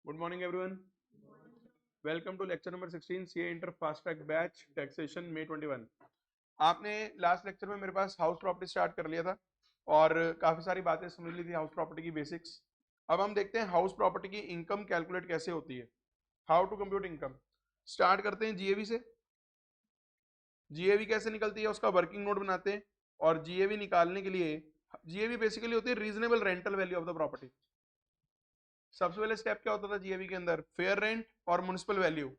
Good morning everyone, welcome to lecture number 16 CA inter fast track batch taxation May 21। आपने last lecture में मेरे पास house property start कर लिया था और काफी सारी बातें समझ ली थी हाउस प्रॉपर्टी की बेसिक्स। अब हम देखते हैं हाउस प्रॉपर्टी की इनकम कैलकुलेट कैसे होती है, how to compute income. Start करते हैं जीएवी से। जीएवी कैसे निकलती है उसका वर्किंग नोट बनाते हैं। और जीएवी निकालने के लिए, जीएवी बेसिकली होती है reasonable rental value of the property. सबसे पहले स्टेप क्या होता था जीएवी के अंदर, फेयर रेंट और म्युनिसिपल वैल्यू,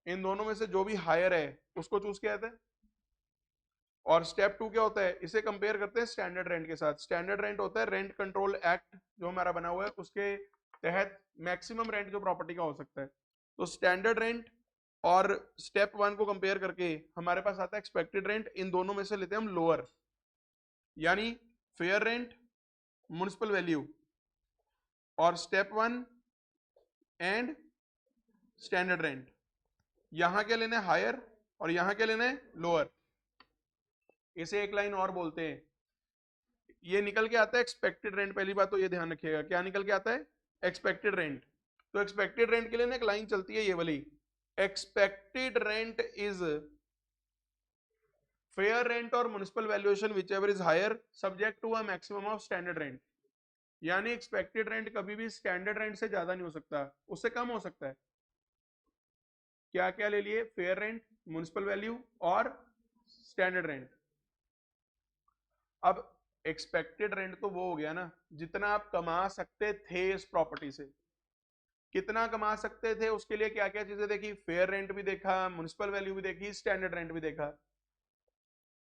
इन दोनों में से जो भी हायर है उसको चूज किया जाता है। और स्टेप 2 क्या होता है, इसे कंपेयर करते हैं स्टैंडर्ड रेंट के साथ। स्टैंडर्ड रेंट होता है रेंट कंट्रोल एक्ट जो हमारा बना हुआ है उसके तहत मैक्सिमम रेंट जो प्रॉपर्टी का हो सकता है। तो स्टैंडर्ड रेंट और स्टेप 1 को कंपेयर करके हमारे पास आता है एक्सपेक्टेड रेंट। इन दोनों में से लेते हैं हम लोअर, यानी फेयर रेंट, म्युनिसिपल वैल्यू और स्टेप 1 एंड स्टैंडर्ड रेंट। यहां क्या लेना है, हायर, और यहां क्या लेना है, लोअर। इसे एक लाइन और बोलते हैं, ये निकल के आता है एक्सपेक्टेड रेंट। पहली बात तो ये ध्यान रखिएगा, क्या निकल के आता है, एक्सपेक्टेड रेंट। तो एक्सपेक्टेड रेंट के लिए ना एक लाइन चलती है ये वाली, expected rent is fair rent और municipal valuation whichever is higher subject to a maximum of standard rent. यानी एक्सपेक्टेड रेंट कभी भी स्टैंडर्ड रेंट से ज्यादा नहीं हो सकता, उससे कम हो सकता है। क्या क्या ले लिए, फेयर रेंट, म्युनिसिपल वैल्यू और स्टैंडर्ड रेंट। अब एक्सपेक्टेड रेंट तो वो हो गया ना जितना आप कमा सकते थे इस प्रॉपर्टी से। कितना कमा सकते थे उसके लिए क्या क्या चीजें देखी, फेयर रेंट भी देखा, म्युनिसिपल वैल्यू भी देखी, स्टैंडर्ड रेंट भी देखा।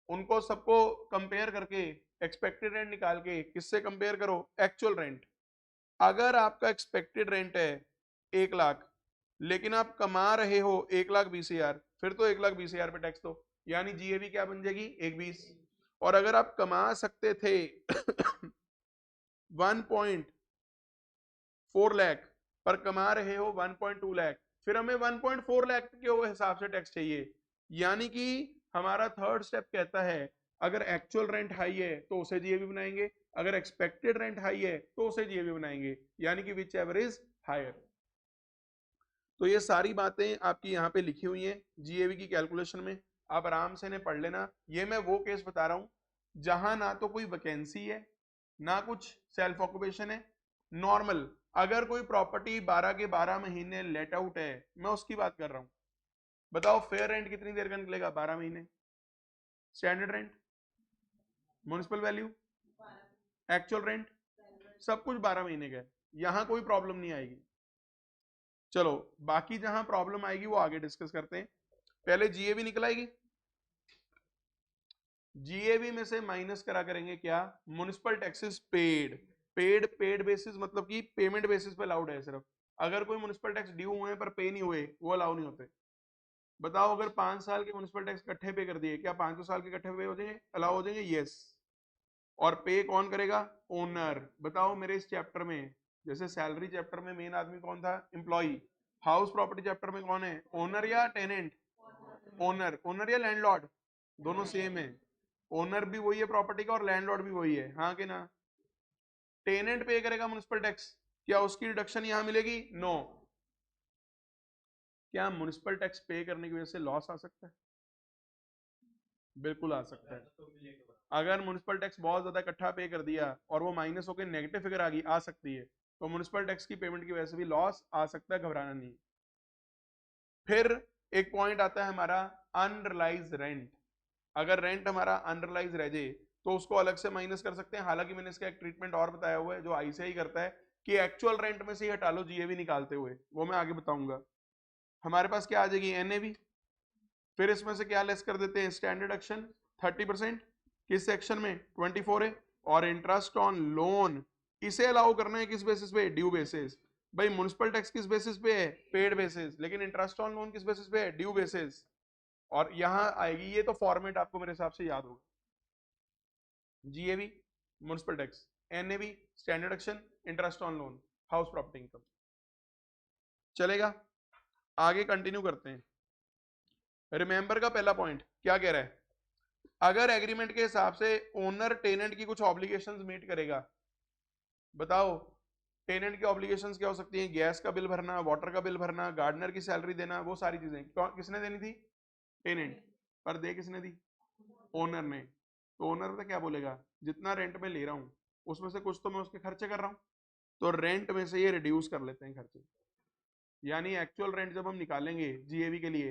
उनको सबको कंपेयर करके एक्सपेक्टेड रेंट निकाल के किससे कंपेयर करो, एक्चुअल रेंट। अगर आपका एक्सपेक्टेड रेंट है 1 लाख लेकिन आप कमा रहे हो 1,20,000, फिर तो 1,20,000 पे टैक्स दो, यानी जीएवी क्या बन जाएगी, 1,20। और अगर आप कमा सकते थे 1.4 लाख पर कमा रहे हो 1.2 लाख, फिर हमें 1.4 लाख के हिसाब से टैक्स चाहिए। यानी कि हमारा थर्ड स्टेप कहता है अगर एक्चुअल रेंट हाई है तो उसे जीएवी बनाएंगे, अगर एक्सपेक्टेड रेंट हाई है तो उसे जीएवी बनाएंगे, यानी कि विच एवर इज हायर। तो ये सारी बातें आपकी यहाँ पे लिखी हुई हैं जीएवी की कैलकुलेशन में, आप आराम से इन्हें पढ़ लेना। ये मैं वो केस बता रहा हूँ जहां ना तो कोई वैकेंसी है ना कुछ सेल्फ ऑक्यूपेशन है, नॉर्मल। अगर कोई प्रॉपर्टी 12 के 12 महीने लेट आउट है, मैं उसकी बात कर रहा हूँ। बताओ फेयर रेंट कितनी देर का निकलेगा, 12 महीने। Standard rent, municipal value, actual rent, सब कुछ 12 महीने का है, यहां कोई प्रॉब्लम नहीं आएगी। चलो बाकी जहां प्रॉब्लम आएगी वो आगे डिस्कस करते हैं। पहले जीएवी निकल आएगी, जीएवी में से माइनस करा करेंगे क्या, municipal taxes paid. Paid basis मतलब कि पेमेंट बेसिस पे अलाउड है सिर्फ। अगर कोई म्युनिसिपल टैक्स ड्यू हुए पर पे नहीं हुए वो अलाउ नहीं होते। बताओ अगर 5 साल के म्युनिसिपल टैक्स इकट्ठे पे कर दिए, क्या 5 साल के इकट्ठे पे हो जाएंगे, अलाउ हो जाएंगे, यस। और पे कौन करेगा, ओनर। बताओ मेरे इस चैप्टर में, जैसे सैलरी चैप्टर में मेन आदमी कौन था, एम्प्लॉई। हाउस प्रॉपर्टी चैप्टर में कौन है, ओनर या टेनेंट, ओनर। ओनर या लैंडलॉर्ड, दोनों सेम है। ओनर भी वही है प्रॉपर्टी का और लैंडलॉर्ड भी वही है, हाँ कि ना। टेनेंट पे करेगा म्युनिसिपल टैक्स, क्या उसकी डिडक्शन यहां मिलेगी, नो। क्या म्युनिसिपल टैक्स पे करने की वजह से लॉस आ सकता है, बिल्कुल आ सकता है। अगर म्युनिसिपल टैक्स बहुत ज्यादा इकट्ठा पे कर दिया और वो माइनस होकर नेगेटिव फिगर आ सकती है, तो म्युनिसिपल टैक्स की पेमेंट की वजह से भी लॉस आ सकता है, घबराना नहीं। फिर एक पॉइंट आता है हमारा अनरियलाइज रेंट। अगर रेंट हमारा अनरियलाइज रह जाए तो उसको अलग से माइनस कर सकते हैं। हालांकि मैंने इसका एक ट्रीटमेंट और बताया हुआ है जो आईसीआई करता है कि एक्चुअल रेंट में से ही हटा लो जीएवी निकालते हुए, वो मैं आगे बताऊंगा। हमारे पास क्या आ जाएगी, एनएवी। फिर इसमें से क्या लेस कर देते हैं, स्टैंडर्ड एक्शन 30%, किस सेक्शन में, 24 है। और इंटरेस्ट ऑन लोन, इसे अलाउ करना है किस बेसिस पे, ड्यू बेसिस। भाई म्युनिसिपल टैक्स किस बेसिस पे है, पेड बेसिस, लेकिन इंटरेस्ट ऑन लोन किस बेसिस पे है, ड्यू बेसिस। और यहां आएगी, ये तो फॉर्मेट आपको मेरे हिसाब से याद होगा, GAV municipal tax, NAV standard action, interest on loan, house property income. चलेगा, आगे कंटिन्यू करते हैं। रिमेंबर का पहला पॉइंट क्या कह रहा है, अगर एग्रीमेंट के हिसाब से ओनर टेनेंट की कुछ ऑब्लिगेशंस मीट करेगा। बताओ टेनेंट की ऑब्लिगेशंस क्या हो सकती हैं? गैस का बिल भरना, वाटर का बिल भरना, गार्डनर की सैलरी देना, वो सारी चीजें किसने देनी थी? टेनेंट। पर दे किसने दी? ओनर ने। तो ओनर तो क्या बोलेगा, जितना रेंट में ले रहा हूँ उसमें से कुछ तो मैं उसके खर्चे कर रहा हूँ, तो रेंट में से ये रिड्यूस कर लेते हैं खर्चे। यानी एक्चुअल रेंट जब हम निकालेंगे जीएवी के लिए,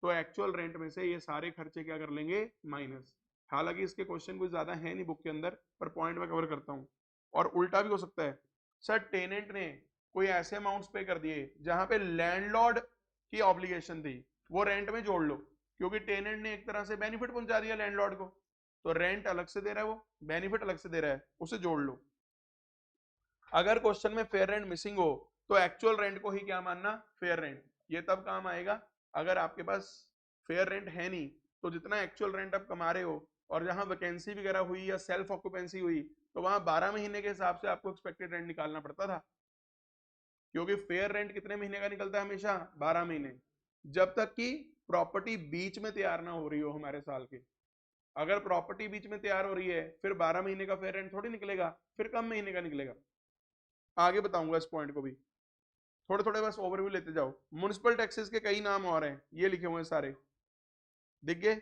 तो एक्चुअल रेंट में से ये सारे खर्चे क्या कर लेंगे? माइनस। हालांकि इसके क्वेश्चन कुछ ज्यादा है नहीं बुक के अंदर, पर पॉइंट में कवर करता हूँ। और उल्टा भी हो सकता है, सर टेनेंट ने कोई ऐसे अमाउंट्स पे कर दिए जहां पे लैंडलॉर्ड की ऑब्लिगेशन थी, वो रेंट में जोड़ लो, क्योंकि टेनेंट ने एक तरह से बेनिफिट पहुंचा दिया लैंडलॉर्ड को, तो रेंट अलग से दे रहा है, वो बेनिफिट अलग से दे रहा है, उसे जोड़ लो। अगर क्वेश्चन में फेयर रेंट मिसिंग हो तो एक्चुअल रेंट को ही क्या मानना? Fair rent. ये तब काम आएगा अगर आपके पास फेयर रेंट है नहीं, तो जितना एक्चुअल रेंट आप कमा रहे हो और जहां वैकेंसी वगैरह हुई या सेल्फ ऑक्यूपेंसी हुई, तो वहां 12 महीने के हिसाब से आपको एक्सपेक्टेड रेंट निकालना पड़ता था, क्योंकि फेयर रेंट कितने महीने का निकलता है? हमेशा 12 महीने, जब तक कि प्रॉपर्टी बीच में तैयार ना हो रही हो हमारे साल के। अगर प्रॉपर्टी बीच में तैयार हो रही है फिर 12 महीने का फेयर रेंट थोड़ी निकलेगा, फिर कम महीने का निकलेगा। आगे बताऊंगा इस पॉइंट को भी, थोड़े थोड़े बस ओवरव्यू लेते जाओ। म्युनिसिपल टैक्सेस के कई नाम और हैं, ये लिखे हुए हैं सारे, दिख गए?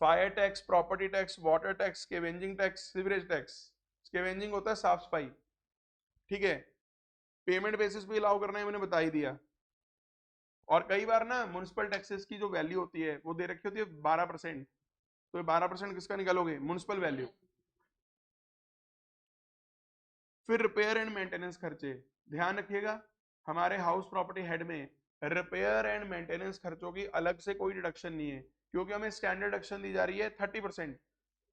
Fire tax, property tax, water tax, scavenging tax, sewerage tax. Scavenging होता है साफ सफाई, ठीक है। पेमेंट बेसिस पे अलाउ करना है, मैंने बता ही दिया। और कई बार ना म्युनिसिपल टैक्सेस की जो वैल्यू होती है वो दे रखी होती है 12%, तो 12% किसका निकालोगे? Municipal value. फिर रिपेयर एंड मेंटेनेंस खर्चे, ध्यान रखिएगा हमारे हाउस प्रॉपर्टी हेड में रिपेयर एंड मेंटेनेंस खर्चों की अलग से कोई डिडक्शन नहीं है, क्योंकि हमें स्टैंडर्ड डिडक्शन दी जा रही है 30%।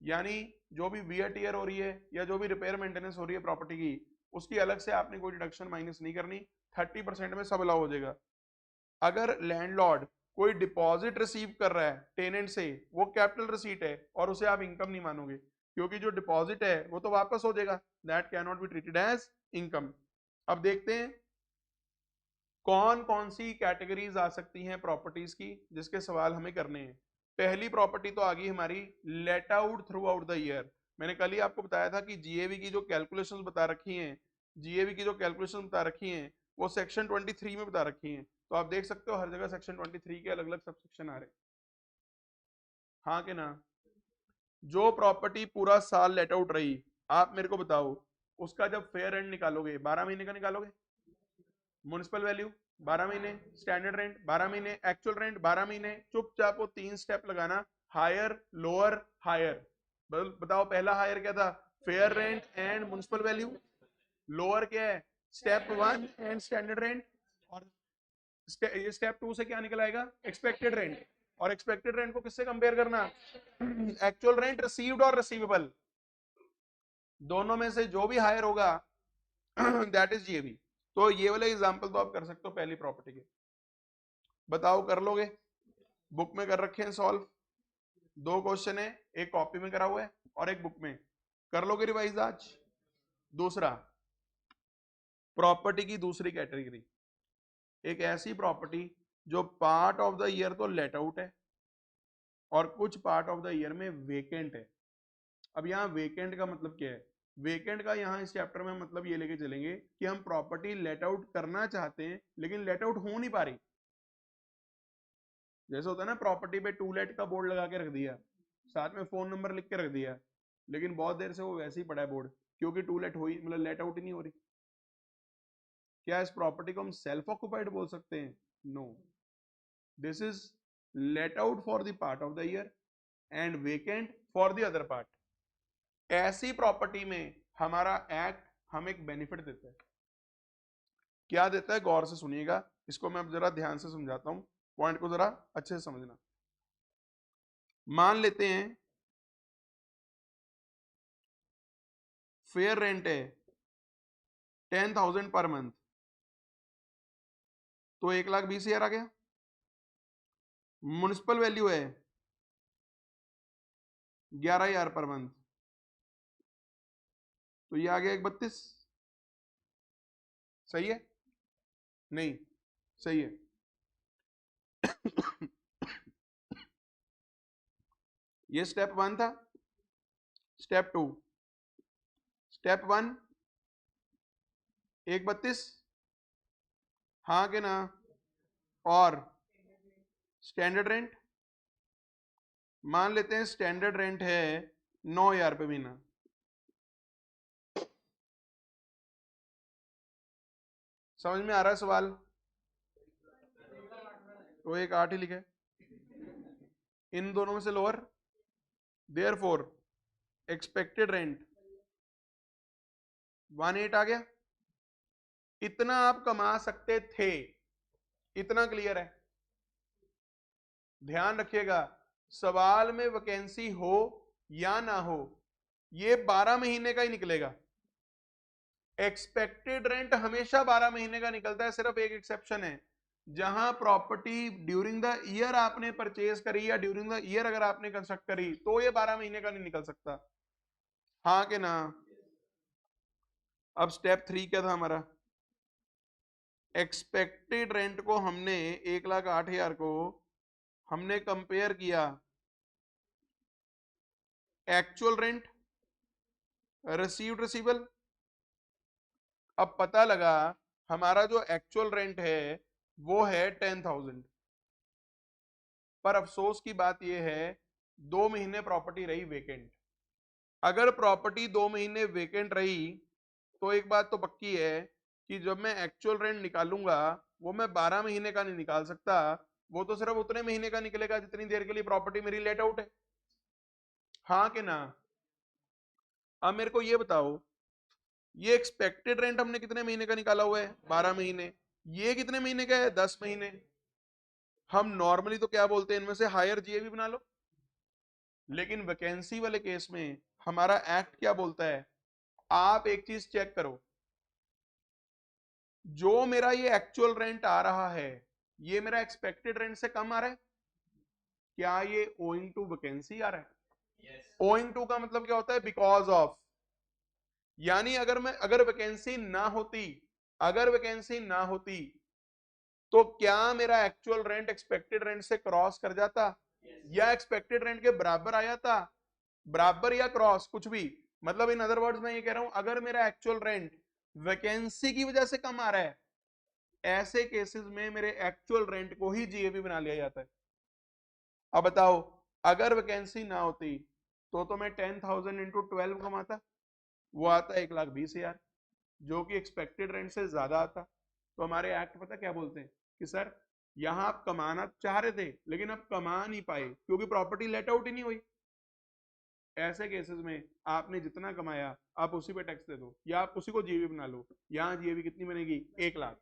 यानी जो भी वियर टियर हो रही है या जो भी रिपेयर मेंटेनेंस हो रही है प्रॉपर्टी की, उसकी अलग से आपने कोई डिडक्शन माइनस नहीं करनी, 30% में सब अलाउ हो जाएगा। अगर लैंडलॉर्ड कोई डिपॉजिट रिसीव कर रहा है टेनेंट से, वो कैपिटल रिसीट है और उसे आप इनकम नहीं मानोगे, क्योंकि जो डिपॉजिट है वो तो वापस हो जाएगा, that can not be treated as income. अब देखते हैं कौन कौन सी कैटेगरीज आ सकती हैं प्रॉपर्टीज की जिसके सवाल हमें करने हैं। पहली प्रॉपर्टी तो आ गई हमारी late out throughout the year. मैंने कल ही आपको बताया था कि जीएवी की जो कैलकुलेशंस बता रखी हैं, जीएवी की जो कैलकुलेशन बता रखी हैं वो सेक्शन 23 में बता रखी हैं, तो आप देख सकते हो हर जगह सेक्शन 23 के अलग अलग सब सेक्शन आ रहे हैं, हाँ के ना? जो प्रॉपर्टी पूरा साल लेट आउट रही, आप मेरे को बताओ उसका जब फेयर रेंट निकालोगे 12 महीने का निकालोगे, म्युनिसिपल वैल्यू 12 महीने, स्टैंडर्ड रेंट 12 महीने, एक्चुअल रेंट 12 महीने, चुपचाप वो 3 स्टेप लगाना, हायर लोअर हायर। बताओ पहला हायर क्या था? Fair rent and municipal value. Lower क्या है? Step 1 and standard rent. और ये स्टेप 2 से क्या निकल आएगा? Expected rent. और एक्सपेक्टेड रेंट को किससे कंपेयर करना? एक्चुअल रेंट रिसीव्ड और रिसीवेबल, दोनों में से जो भी हायर होगा दैट इज जीएवी। तो ये वाले एग्जांपल तो आप कर सकते हो पहली प्रॉपर्टी के। बताओ कर लोगे? बुक में कर रखे हैं सॉल्व, 2 क्वेश्चन है, एक कॉपी में करा हुआ है और एक बुक में, कर लोगे रिवाइज आज? दूसरा, प्रॉपर्टी की दूसरी कैटेगरी, एक ऐसी प्रॉपर्टी जो पार्ट ऑफ द ईयर तो लेट आउट है और कुछ पार्ट ऑफ द ईयर में वेकेंट है। अब यहाँ वेकेंट का मतलब क्या है? वेकेंट का यहाँ इस चैप्टर में मतलब ये लेके चलेंगे कि हम प्रॉपर्टी लेट आउट करना चाहते हैं लेकिन लेट आउट हो नहीं पा रही। जैसे होता है ना, प्रॉपर्टी पे टू लेट का बोर्ड लगा के रख दिया, साथ में फोन नंबर लिख के रख दिया, लेकिन बहुत देर से वो वैसे ही पड़ा है बोर्ड, क्योंकि टू लेट हुई मतलब लेट आउट ही नहीं हो रही। क्या इस प्रॉपर्टी को हम सेल्फ ऑक्युपाइड बोल सकते हैं? No, this is let out for the part of the year and vacant for the other part. ऐसी प्रॉपर्टी में हमारा एक्ट हमें एक बेनिफिट देता है। क्या देता है? गौर से सुनिएगा, इसको मैं अब जरा ध्यान से समझाता हूं, पॉइंट को जरा अच्छे से समझना। मान लेते हैं फेयर रेंट है 10,000 पर मंथ, तो 1,20,000 आ गया। म्युनिसिपल वैल्यू है 11,000 पर मंथ, तो ये आ गया 1,32। सही है? नहीं सही है। ये स्टेप 1 था। स्टेप 2, स्टेप 1 132, हाँ के ना, और स्टैंडर्ड रेंट मान लेते हैं स्टैंडर्ड रेंट है 9,000 रुपये महीना। समझ में आ रहा है सवाल? तो एक 8 ही लिखे, इन दोनों में से लोअर, देयरफॉर एक्सपेक्टेड रेंट 1,8 आ गया। इतना आप कमा सकते थे, इतना क्लियर है। ध्यान रखिएगा, सवाल में वैकेंसी हो या ना हो, ये 12 महीने का ही निकलेगा। एक्सपेक्टेड रेंट हमेशा 12 महीने का निकलता है, सिर्फ एक एक्सेप्शन है, जहां प्रॉपर्टी ड्यूरिंग द ईयर आपने परचेज करी या ड्यूरिंग द ईयर अगर आपने कंस्ट्रक्ट करी तो ये 12 महीने का नहीं निकल सकता, हाँ के ना। अब स्टेप 3 क्या था हमारा? एक्सपेक्टेड रेंट को हमने 1,08,000 को हमने कंपेयर किया एक्चुअल रेंट, रिसीव्ड रिसीवेबल। अब पता लगा हमारा जो एक्चुअल रेंट है वो है 10,000, पर अफसोस की बात यह है 2 महीने प्रॉपर्टी रही वेकेंट। अगर प्रॉपर्टी 2 महीने वेकेंट रही तो एक बात तो पक्की है कि जब मैं एक्चुअल रेंट निकालूंगा वो मैं 12 महीने का नहीं निकाल सकता, वो तो सिर्फ उतने महीने का निकलेगा जितनी देर के लिए प्रॉपर्टी मेरी लेट आउट है, हाँ कि ना। अब मेरे को ये बताओ, ये एक्सपेक्टेड रेंट हमने कितने महीने का निकाला हुआ है? 12 महीने। ये कितने महीने का है? 10 महीने। हम नॉर्मली तो क्या बोलते हैं, इनमें से हायर जीएवी बना लो, लेकिन वैकेंसी वाले केस में हमारा एक्ट क्या बोलता है? आप एक चीज चेक करो, जो मेरा ये एक्चुअल रेंट आ रहा है ये मेरा एक्सपेक्टेड रेंट से कम आ रहा है क्या? ये ओइंग टू वैकेंसी आ रहा है? ओइंग टू का मतलब क्या होता है? Because of. यानी अगर वैकेंसी ना होती, अगर वैकेंसी ना होती तो क्या मेरा एक्चुअल रेंट एक्सपेक्टेड रेंट से क्रॉस कर जाता या एक्सपेक्टेड रेंट के बराबर आ जाता? बराबर या क्रॉस, कुछ भी। मतलब इन अदर वर्ड्स मैं ये कह रहा हूं, अगर मेरा एक्चुअल रेंट वैकेंसी की वजह से कम आ रहा है, ऐसे केसेस में मेरे एक्चुअल रेंट को ही जीएवी बना लिया जाता है। अब बताओ, अगर वैकेंसी ना होती तो मैं 10,000 इंटू 12 कमाता, वो आता 1,20,000, जो कि एक्सपेक्टेड रेंट से ज्यादा आता। तो हमारे एक्ट पता क्या बोलते हैं कि सर यहां आप कमाना चाह रहे थे लेकिन आप कमा नहीं पाए क्योंकि प्रॉपर्टी लेट आउट ही नहीं हुई। ऐसे केसेस में आपने जितना कमाया आप उसी पे टैक्स दे दो या आप उसी को जीएवी बना लो। यहां जीएवी कितनी बनेगी? 1,00,000।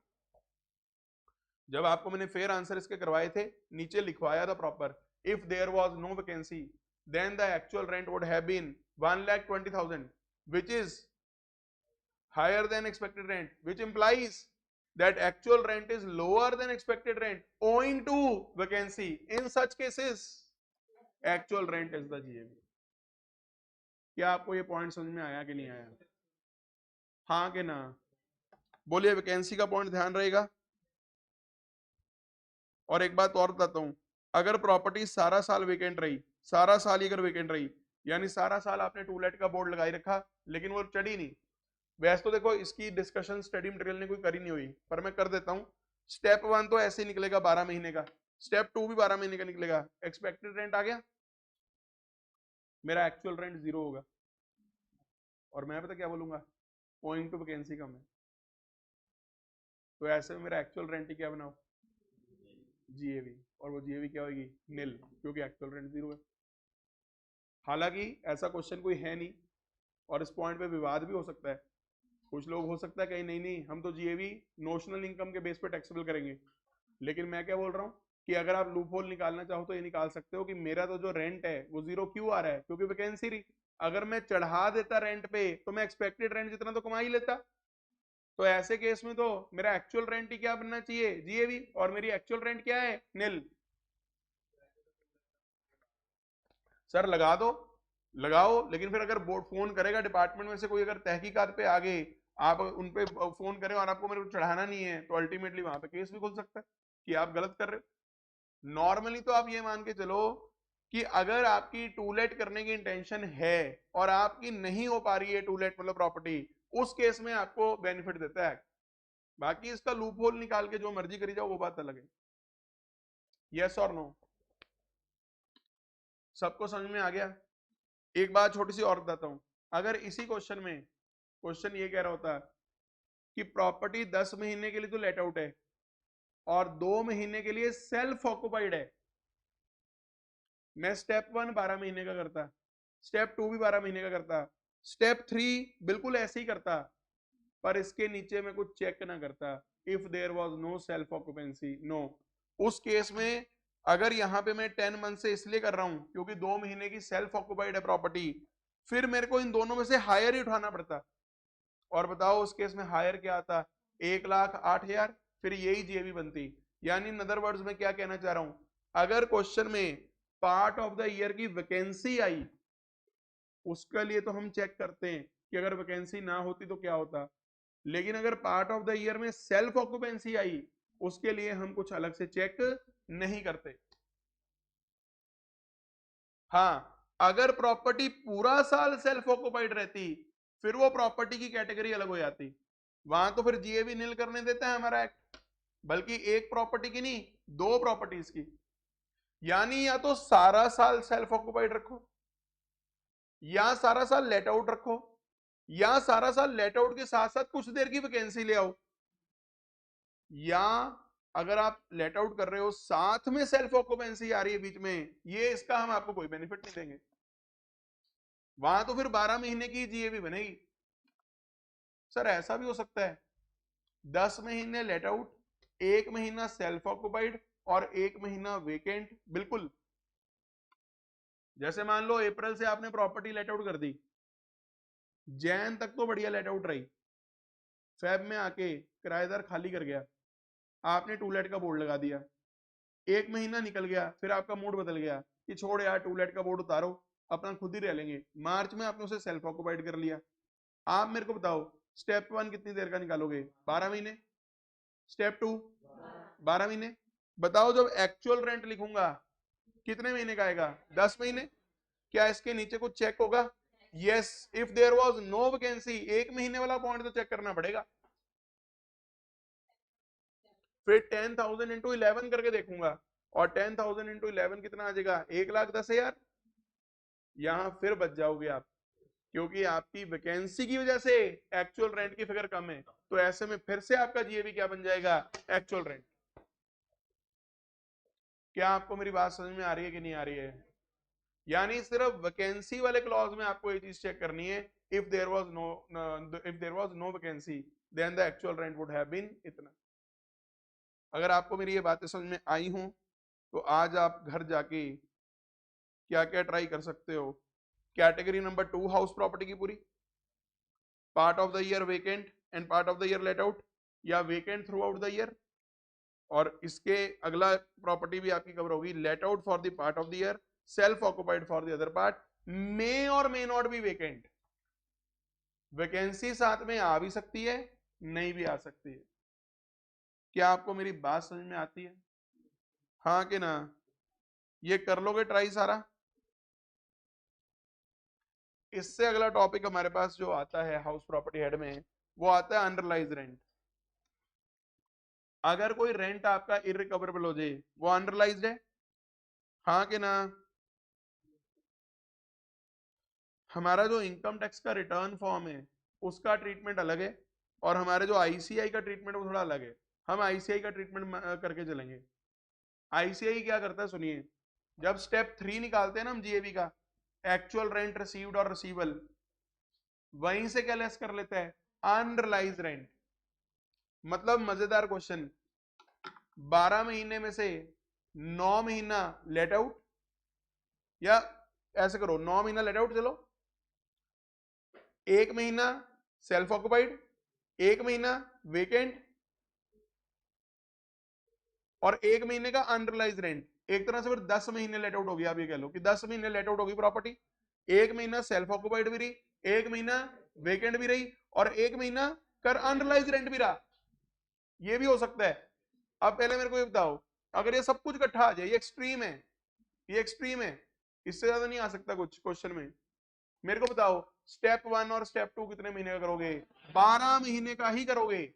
जब आपको मैंने फेयर आंसर इसके करवाए थे, नीचे लिखवाया था proper, if there was no vacancy then the actual rent would have been 1,20,000 which is higher than expected rent, which implies that actual rent is lower than expected rent owing to vacancy. In such cases actual rent is the GAV. क्या आपको ये point समझ में आया कि नहीं आया? हाँ कि ना? बोलिए, वैकेंसी का पॉइंट ध्यान रहेगा। और एक बात और बताता हूं, अगर प्रॉपर्टी सारा साल वेकेंट रही, सारा साल ही अगर वेकेंट रही, यानी सारा साल आपने टू लेट का बोर्ड लगाई रखा लेकिन वो चढ़ी नहीं, वैसे तो देखो इसकी डिस्कशन स्टडी मटेरियल ने कोई करी नहीं हुई, पर मैं कर देता हूं। स्टेप 1 तो ऐसे ही निकलेगा 12 महीने का, स्टेप 2 भी 12 महीने का निकलेगा। एक्सपेक्टेड रेंट आ गया, मेरा एक्चुअल रेंट 0 होगा, और मैं पता क्या बोलूंगा? ओइंग टू वैकेंसी कम है। तो ऐसे में मेरा एक्चुअल रेंट ही क्या बनाओ? जीएवी। और वो जीएवी क्या होगी? नील, क्योंकि एक्चुअल रेंट 0 है। हालांकि ऐसा क्वेश्चन कोई है नहीं और इस पॉइंट पे विवाद भी हो सकता है। कुछ लोग हो सकता है कहीं नहीं नहीं हम तो जीएवी नोशनल इनकम के बेस पे टैक्सेबल करेंगे, लेकिन मैं क्या बोल रहा हूँ कि अगर आप लूप होल निकालना चाहो तो ये निकाल सकते हो कि मेरा तो जो रेंट है वो 0 क्यों आ रहा है? क्योंकि वैकेंसी रही। अगर मैं चढ़ा देता रेंट पे तो मैं एक्सपेक्टेड रेंट जितना तो कमा ही लेता। तो ऐसे केस में तो मेरा एक्चुअल रेंट ही क्या बनना चाहिए? जीएवी, और मेरी एक्चुअल रेंट क्या है? नील। सर लगा दो, लगाओ, लेकिन फिर अगर बोर्ड फोन करेगा डिपार्टमेंट में से कोई, अगर तहकीकात पे आगे आप उन पे फोन करें और आपको मेरे को चढ़ाना नहीं है, तो अल्टीमेटली वहां पे केस भी खुल सकता है कि आप गलत कर रहे हो। नॉर्मली तो आप ये मान के चलो कि अगर आपकी टू लेट करने की इंटेंशन है और आपकी नहीं हो पा रही है टू लेट मतलब प्रॉपर्टी, उस केस में आपको बेनिफिट देता है। बाकी इसका लूप होल निकाल के जो मर्जी करी जाओ वो बात अलग है। यस और नो, सबको समझ में आ गया? एक बात छोटी सी और बताता हूं, अगर इसी क्वेश्चन में क्वेश्चन ये कह रहा होता कि प्रॉपर्टी 10 महीने के लिए तो लेट आउट है और 2 महीने के लिए सेल्फ ऑक्युपाइड है, मैं स्टेप 1 12 महीने का करता, स्टेप 2 भी 12 महीने का करता, स्टेप 3 बिल्कुल ऐसे ही करता, पर इसके नीचे में कुछ चेक ना करता, if there was no self occupancy no. उस केस में अगर यहां पे मैं 10 मंथ से इसलिए कर रहा हूं क्योंकि 2 महीने की सेल्फ ऑक्युपाइड है प्रॉपर्टी, फिर मेरे को इन दोनों में से हायर ही उठाना पड़ता। और बताओ उस केस में हायर क्या आता, 1,08,000, फिर यही जेबी बनती। यानी इन अदर वर्ड्स में क्या कहना चाह रहा हूं, अगर क्वेश्चन में पार्ट ऑफ द ईयर की वैकेंसी आई, उसके लिए तो हम चेक करते हैं कि अगर वैकेंसी ना होती तो क्या होता, लेकिन अगर पार्ट ऑफ द ईयर में सेल्फ ऑक्युपेंसी आई, उसके लिए हम कुछ अलग से चेक नहीं करते। हाँ, अगर प्रॉपर्टी पूरा साल सेल्फ ऑक्युपाइड रहती, फिर वो प्रॉपर्टी की कैटेगरी अलग हो जाती, वहां तो फिर जीएबी नील करने देता है हमारा एक्ट, बल्कि एक प्रॉपर्टी की नहीं, 2 प्रॉपर्टीज की। यानी या तो सारा साल सेल्फ ऑक्युपाइड रखो, या सारा साल लेट आउट रखो, या सारा साल लेट आउट के साथ साथ कुछ देर की वैकेंसी ले आओ, या अगर आप लेट आउट कर रहे हो साथ में सेल्फ ऑक्युपेंसी आ रही है बीच में, ये इसका हम आपको कोई बेनिफिट नहीं देंगे, वहां तो फिर 12 महीने की जीएबी बनेगी। सर ऐसा भी हो सकता है 10 महीने लेट आउट, 1 महीना सेल्फ ऑक्युपाइड और 1 महीना वेकेंट, बिल्कुल। जैसे मान लो अप्रैल से आपने प्रॉपर्टी लेट आउट कर दी, जैन तक तो बढ़िया लेट आउट रही, फेब में आके किराएदार खाली कर गया, आपने टू लेट का बोर्ड लगा दिया, 1 महीना निकल गया, फिर आपका मूड बदल गया कि छोड़ यार टू लेट का बोर्ड उतारो, अपना खुद ही रह लेंगे, मार्च में आपने उसे सेल्फ ऑक्युपाइड कर लिया। आप मेरे को बताओ स्टेप 1 कितनी देर का निकालोगे, 12 महीने, स्टेप 2 12 महीने, बताओ जब एक्चुअल रेंट लिखूंगा कितने महीने का आएगा, 10 महीने। क्या इसके नीचे कुछ चेक होगा, yes, if there was no vacancy, 1 महीने वाला पॉइंट तो चेक करना पड़ेगा, फिर 10,000 इंटू 11 करके देखूंगा, और 10,000 इंटू 11 कितना आ जाएगा, 1,10,000। यहां फिर बच जाओगे आप, क्योंकि आपकी वैकेंसी की वजह से एक्चुअल रेंट की फिगर कम है, तो ऐसे में फिर से आपका जीएबी क्या बन जाएगा, एक्चुअल रेंट। क्या आपको मेरी बात समझ में आ रही है कि नहीं आ रही है? यानी सिर्फ वैकेंसी वाले क्लॉज में आपको ये चीज चेक करनी है, if there was no vacancy then the actual rent would have been इतना। अगर आपको मेरी ये बातें समझ में आई हूं तो आज आप घर जाके क्या क्या ट्राई कर सकते हो, कैटेगरी नंबर 2 हाउस प्रॉपर्टी की पूरी, part of the year vacant and part of the year let out, या vacant throughout the year, और इसके अगला प्रॉपर्टी भी आपकी कवर होगी, let out for the part of the year, self occupied for the other part, may और may not be vacant, vacancy साथ में आ भी सकती है नहीं भी आ सकती है। क्या आपको मेरी बात समझ में आती है, हाँ कि ना? ये कर लोगे ट्राई सारा। इससे अगला टॉपिक हमारे पास जो आता है हाउस प्रॉपर्टी हेड में, वो आता है अनरियलाइज रेंट। अगर कोई रेंट आपका इरिकवरेबल हो जाए, वो अनरियलाइज्ड है, हाँ कि ना? हमारा जो इनकम टैक्स का रिटर्न फॉर्म है उसका ट्रीटमेंट अलग है, और हमारे जो आईसीआई का ट्रीटमेंट वो थोड़ा अलग है। हम आईसीआई का ट्रीटमेंट करके चलेंगे। आईसीआई क्या करता है सुनिए, जब स्टेप 3 निकालते हैं ना हम जीएबी का, एक्चुअल रेंट रिसीव्ड और रिसीवल, वहीं से क्या लेस कर लेता है, अनरियलाइज्ड रेंट। मतलब मजेदार क्वेश्चन, 12 महीने में से 9 महीना लेट आउट, या ऐसे करो 9 महीना लेट आउट चलो, 1 महीना सेल्फ ऑक्युपाइड, 1 महीना वेकेंट, और 1 महीने का अनरियलाइज्ड रेंट। एक तरह से फिर 10 महीने लेट आउट होगी, आप ये कह लो कि 10 महीने लेट आउट होगी प्रॉपर्टी, 1 महीना सेल्फ ऑक्युपाइड भी रही, 1 महीना वेकेंट भी रही, और 1 महीना कर अनरियलाइज्ड रेंट भी रहा। ये भी हो सकता है। अब पहले मेरे को ये बताओ, अगर ये सब कुछ इकट्ठा आ जाए, ये एक्सट्रीम है, ये एक्सट्रीम है, इससे ज्यादा नहीं आ सकता कुछ क्वेश्चन में। मेरे को बताओ स्टेप 1 और स्टेप 2 कितने महीने का करोगे? 12 महीने का ही करोगे।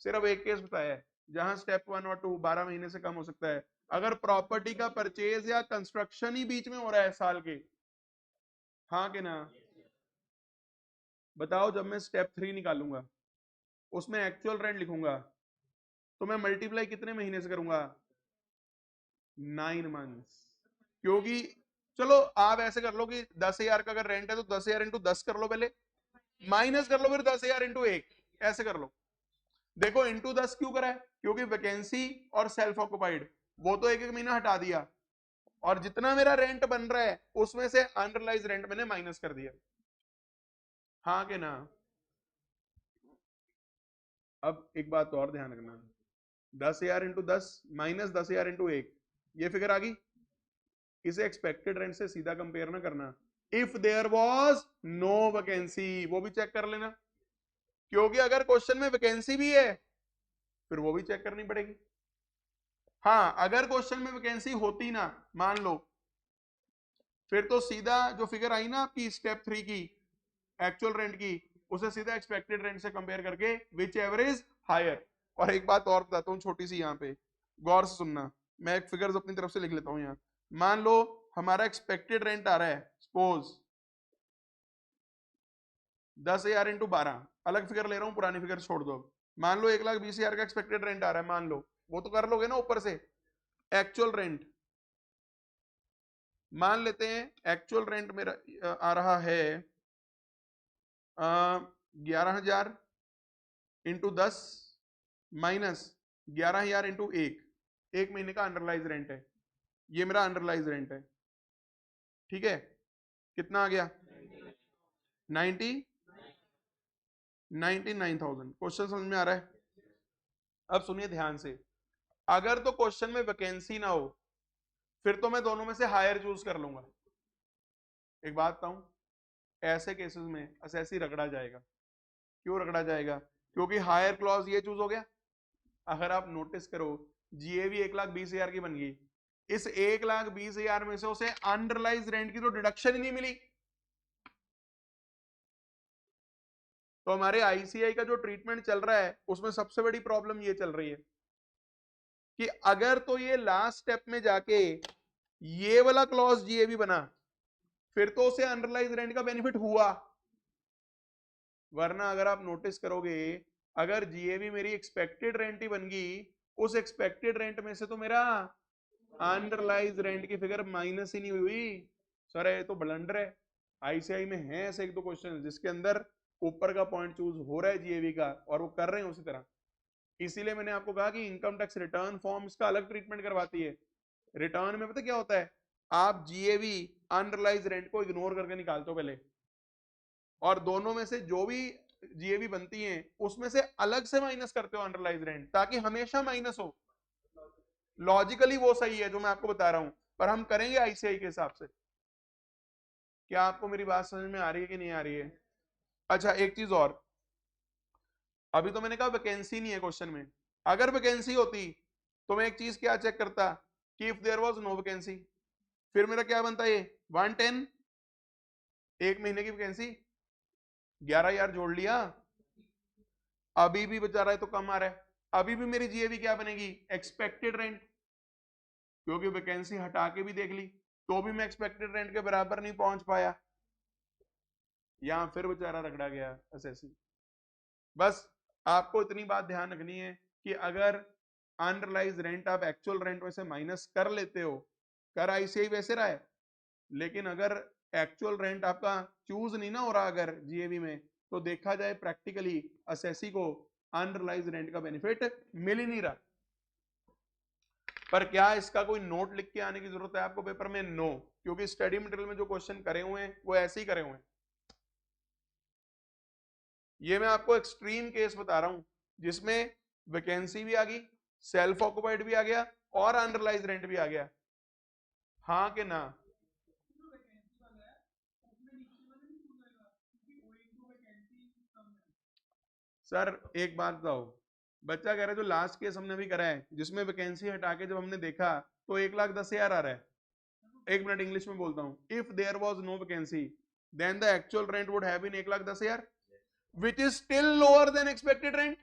सिर्फ एक केस बताया है जहां स्टेप 1 और 2 12 महीने से कम हो सकता है, अगर प्रॉपर्टी का परचेज या कंस्ट्रक्शन ही बीच में हो रहा है साल के। हाँ कि ना? बताओ जब मैं स्टेप 3 निकालूंगा उसमें एक्चुअल रेंट लिखूंगा तो मैं मल्टीप्लाई कितने महीने से करूंगा? 9 मंथ्स। क्योंकि चलो आप ऐसे कर लो कि 10,000 का अगर रेंट है तो 10,000 इंटू 10 कर लो, पहले माइनस कर लो, फिर 10,000 इंटू 1 ऐसे कर लो। देखो इंटू 10 क्यों करा है? क्योंकि वैकेंसी और सेल्फ ऑक्युपाइड वो तो एक एक महीना हटा दिया, और जितना मेरा रेंट बन रहा है उसमें से अनरिलाइज रेंट मैंने माइनस कर दिया। हाँ कि ना? अब एक बात और ध्यान रखना, 10,000 इंटू 10 माइनस 10,000 इंटू 1, ये फिगर आ गई। इसे एक्सपेक्टेड रेंट से सीधा कंपेयर ना करना। If there was no vacancy वो भी चेक कर लेना, क्योंकि अगर क्वेश्चन में वैकेंसी भी है फिर वो भी चेक करनी पड़ेगी। हाँ अगर क्वेश्चन में वैकेंसी होती ना, मान लो, फिर तो सीधा जो फिगर आई ना आपकी स्टेप 3 की एक्चुअल रेंट की, उसे सीधा एक्सपेक्टेड रेंट से कंपेयर करके विच एवर इज हायर। और एक बात और बताता हूँ छोटी सी, यहाँ पे गौर से सुनना, मैं एक फिगर्स अपनी तरफ से लिख लेता हूँ यहाँ। मान लो हमारा एक्सपेक्टेड रेंट आ रहा है सपोज 10,000 इंटू 12, अलग फिगर ले रहा हूँ, पुरानी फिगर छोड़ दो। मान लो 1,20,000 का एक्सपेक्टेड रेंट आ रहा है, मान लो, वो तो कर लोगे ना ऊपर से। एक्चुअल रेंट मान लेते हैं, एक्चुअल रेंट मेरा आ रहा है 11,000 इंटू 10 माइनस 11,000 इंटू 1 महीने का अंडरलाइज रेंट है, ये मेरा अंडरलाइज रेंट है। ठीक है, कितना आ गया? 99,000। क्वेश्चन समझ में आ रहा है? अब सुनिए ध्यान से, अगर तो क्वेश्चन में वैकेंसी ना हो फिर तो मैं दोनों में से हायर चूज कर लूंगा। एक बात बताऊं, ऐसे केसेस में असेसी रगड़ा जाएगा। क्यों रगड़ा जाएगा? क्योंकि हायर क्लॉज ये चूज हो गया। अगर आप नोटिस करो, जीएवी 1,20,000 की बन गई, इस 1,20,000 में से उसे अंडरलाइज रेंट की तो डिडक्शन ही नहीं मिली। तो हमारे आईसीआई का जो ट्रीटमेंट चल रहा है उसमें सबसे बड़ी प्रॉब्लम ये चल रही है कि अगर तो ये लास्ट स्टेप में जाके ये वाला क्लॉज जीएवी बना फिर तो उसे अंडरलाइज रेंट का बेनिफिट हुआ, वरना अगर आप नोटिस करोगे, अगर जीएवी मेरी एक्सपेक्टेड रेंट ही बन गई, उस एक्सपेक्टेड रेंट में से तो मेरा अंडरलाइज रेंट की फिगर माइनस ही नहीं हुई। सर ये तो ब्लंडर है। आईसीआई में है ऐसे एक दो क्वेश्चन जिसके अंदर ऊपर का पॉइंट चूज हो रहा है जीएवी का और वो कर रहे हैं उसी तरह। इसीलिए मैंने आपको कहा कि इनकम टैक्स रिटर्न फॉर्म इसका अलग ट्रीटमेंट करवाती है। रिटर्न में पता क्या होता है, आप जीएवी अंडरलाइज रेंट को इग्नोर करके निकालते हो पहले, और दोनों में से जो भी जीएवी बनती हैं उसमें से अलग से माइनस करते हो अंडरलाइज रेंट, ताकि हमेशा माइनस हो। लॉजिकली वो सही है जो मैं आपको बता रहा हूं, पर हम करेंगे आईसीआई के हिसाब से। क्या आपको मेरी बात समझ में आ रही है कि नहीं आ रही है? अच्छा एक चीज और, अभी तो मैंने कहा वैकेंसी नहीं है क्वेश्चन में, अगर वैकेंसी होती तो मैं एक चीज क्या चेक करता कि if there was no vacancy, फिर मेरा क्या बनता, ये 110 एक महीने की वैकेंसी, 11,000 जोड़ लिया, अभी भी बचा रहा है तो कम आ रहा है, अभी भी मेरी जीएवी क्या बनेगी? एक्सपेक्टेड रेंट, क्योंकि वैकेंसी हटा के भी देख ली तो भी मैं एक्सपेक्टेड रेंट के बराबर नहीं पहुंच पाया, यहां फिर बेचारा रगड़ा गया एसएससी। बस आपको इतनी बात ध्यान रखनी है कि अगर अनरिलाइज रेंट आप एक्चुअल रेंट में से माइनस कर लेते हो, कर आईसीआई वैसे रहा है, लेकिन अगर एक्चुअल रेंट आपका चूज नहीं ना हो रहा अगर जीएवी में, तो देखा जाए प्रैक्टिकली असेसी को अनरिलाइज रेंट का बेनिफिट मिल ही नहीं रहा। पर क्या इसका कोई नोट लिख के आने की जरूरत है आपको पेपर में? नो, क्योंकि स्टडी मटेरियल में जो क्वेश्चन करे हुए हैं वो ऐसे ही करे हुए हैं। ये मैं आपको एक्सट्रीम केस बता रहा हूं जिसमें वैकेंसी भी आ गई, सेल्फ ऑक्युपाइड भी आ गया और अंडरलाइज रेंट भी आ गया। हाँ कि ना? सर एक बात बताओ, बच्चा कह रहा है जो लास्ट केस हमने भी करा है जिसमें वैकेंसी हटा के जब हमने देखा तो 1,10,000 आ रहा है, एक मिनट इंग्लिश में बोलता हूं, if there was no vacancy then the actual rent would have been 1,10,000 which is still lower than expected rent,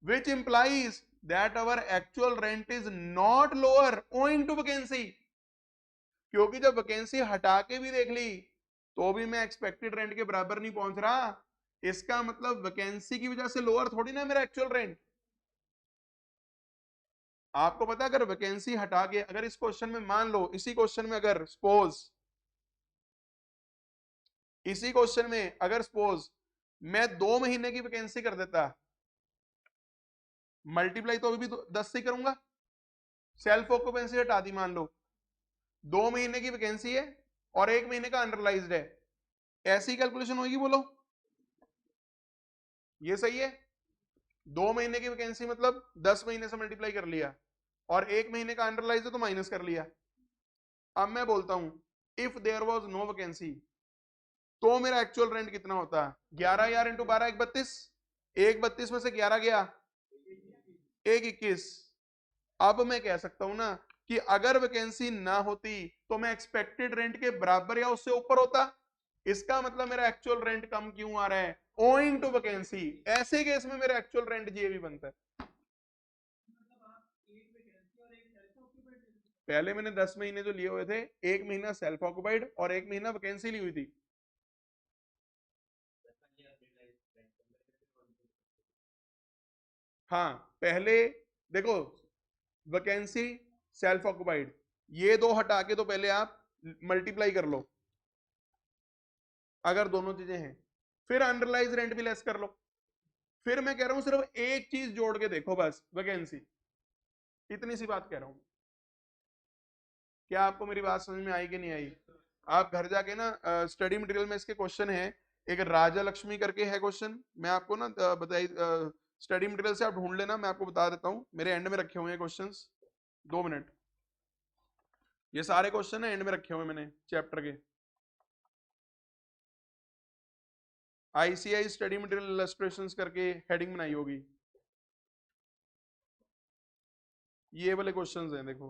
which implies that our actual rent is not lower owing to vacancy. क्योंकि जब vacancy हटा के भी देख ली तो भी मैं expected rent के बराबर नहीं पहुंच रहा, इसका मतलब वैकेंसी की वजह से लोअर थोड़ी ना मेरा एक्चुअल रेंट। आपको पता अगर वैकेंसी हटा के, अगर इस क्वेश्चन में मान लो, इसी क्वेश्चन में अगर सपोज, इसी क्वेश्चन में अगर सपोज मैं 2 महीने की वैकेंसी कर देता, मल्टीप्लाई तो अभी भी 10 से करूंगा, सेल्फ ऑक्यूपेंसी हटा दी, मान लो 2 महीने की वैकेंसी है और 1 महीने का अंडरलाइज्ड है, ऐसी कैलकुलेशन होगी बोलो? ये सही है? 2 महीने की वैकेंसी मतलब 10 महीने से मल्टीप्लाई कर लिया और 1 महीने का अंडरलाइज है तो माइनस कर लिया। अब मैं बोलता हूं if there was no vacancy तो मेरा एक्चुअल रेंट कितना होता है? 11,000 इंटू 12 1 32, 1 32 में से 11 गया 1 21। अब मैं कह सकता हूं ना कि अगर वैकेंसी ना होती तो मैं एक्सपेक्टेड रेंट के बराबर या उससे ऊपर होता, इसका मतलब मेरा एक्चुअल रेंट कम क्यों आ रहा है? Owing to vacancy. ऐसे केस में मेरा एक्चुअल रेंट जीएवी बनता है। पहले मैंने 10 महीने जो लिए हुए थे, 1 महीना सेल्फ ऑक्युपाइड और 1 महीना वैकेंसी ली हुई थी। हाँ पहले देखो, वैकेंसी सेल्फ ऑक्युपाइड ये दो हटा के तो पहले आप मल्टीप्लाई कर लो अगर दोनों चीजें हैं, फिर अंडरलाइज रेंट भी लेस कर लो, फिर मैं कह रहा हूं सिर्फ एक चीज जोड़ के देखो बस, वैकेंसी। इतनी सी बात कह रहा हूं। क्या आपको मेरी बात समझ में आई कि नहीं आई? आप घर जाके ना स्टडी मटेरियल में इसके क्वेश्चन है, एक राजा लक्ष्मी करके है क्वेश्चन, मैं आपको ना बताई स्टडी मटेरियल से आप ढूंढ लेना, मैं आपको बता देता हूँ, मेरे एंड में रखे हुए हैं क्वेश्चंस। 2 मिनट, ये सारे क्वेश्चन है एंड में रखे हुए मैंने चैप्टर के। आईसीआई स्टडी मटेरियल इलस्ट्रेशंस करके हेडिंग बनाई होगी, ये वाले क्वेश्चंस हैं देखो।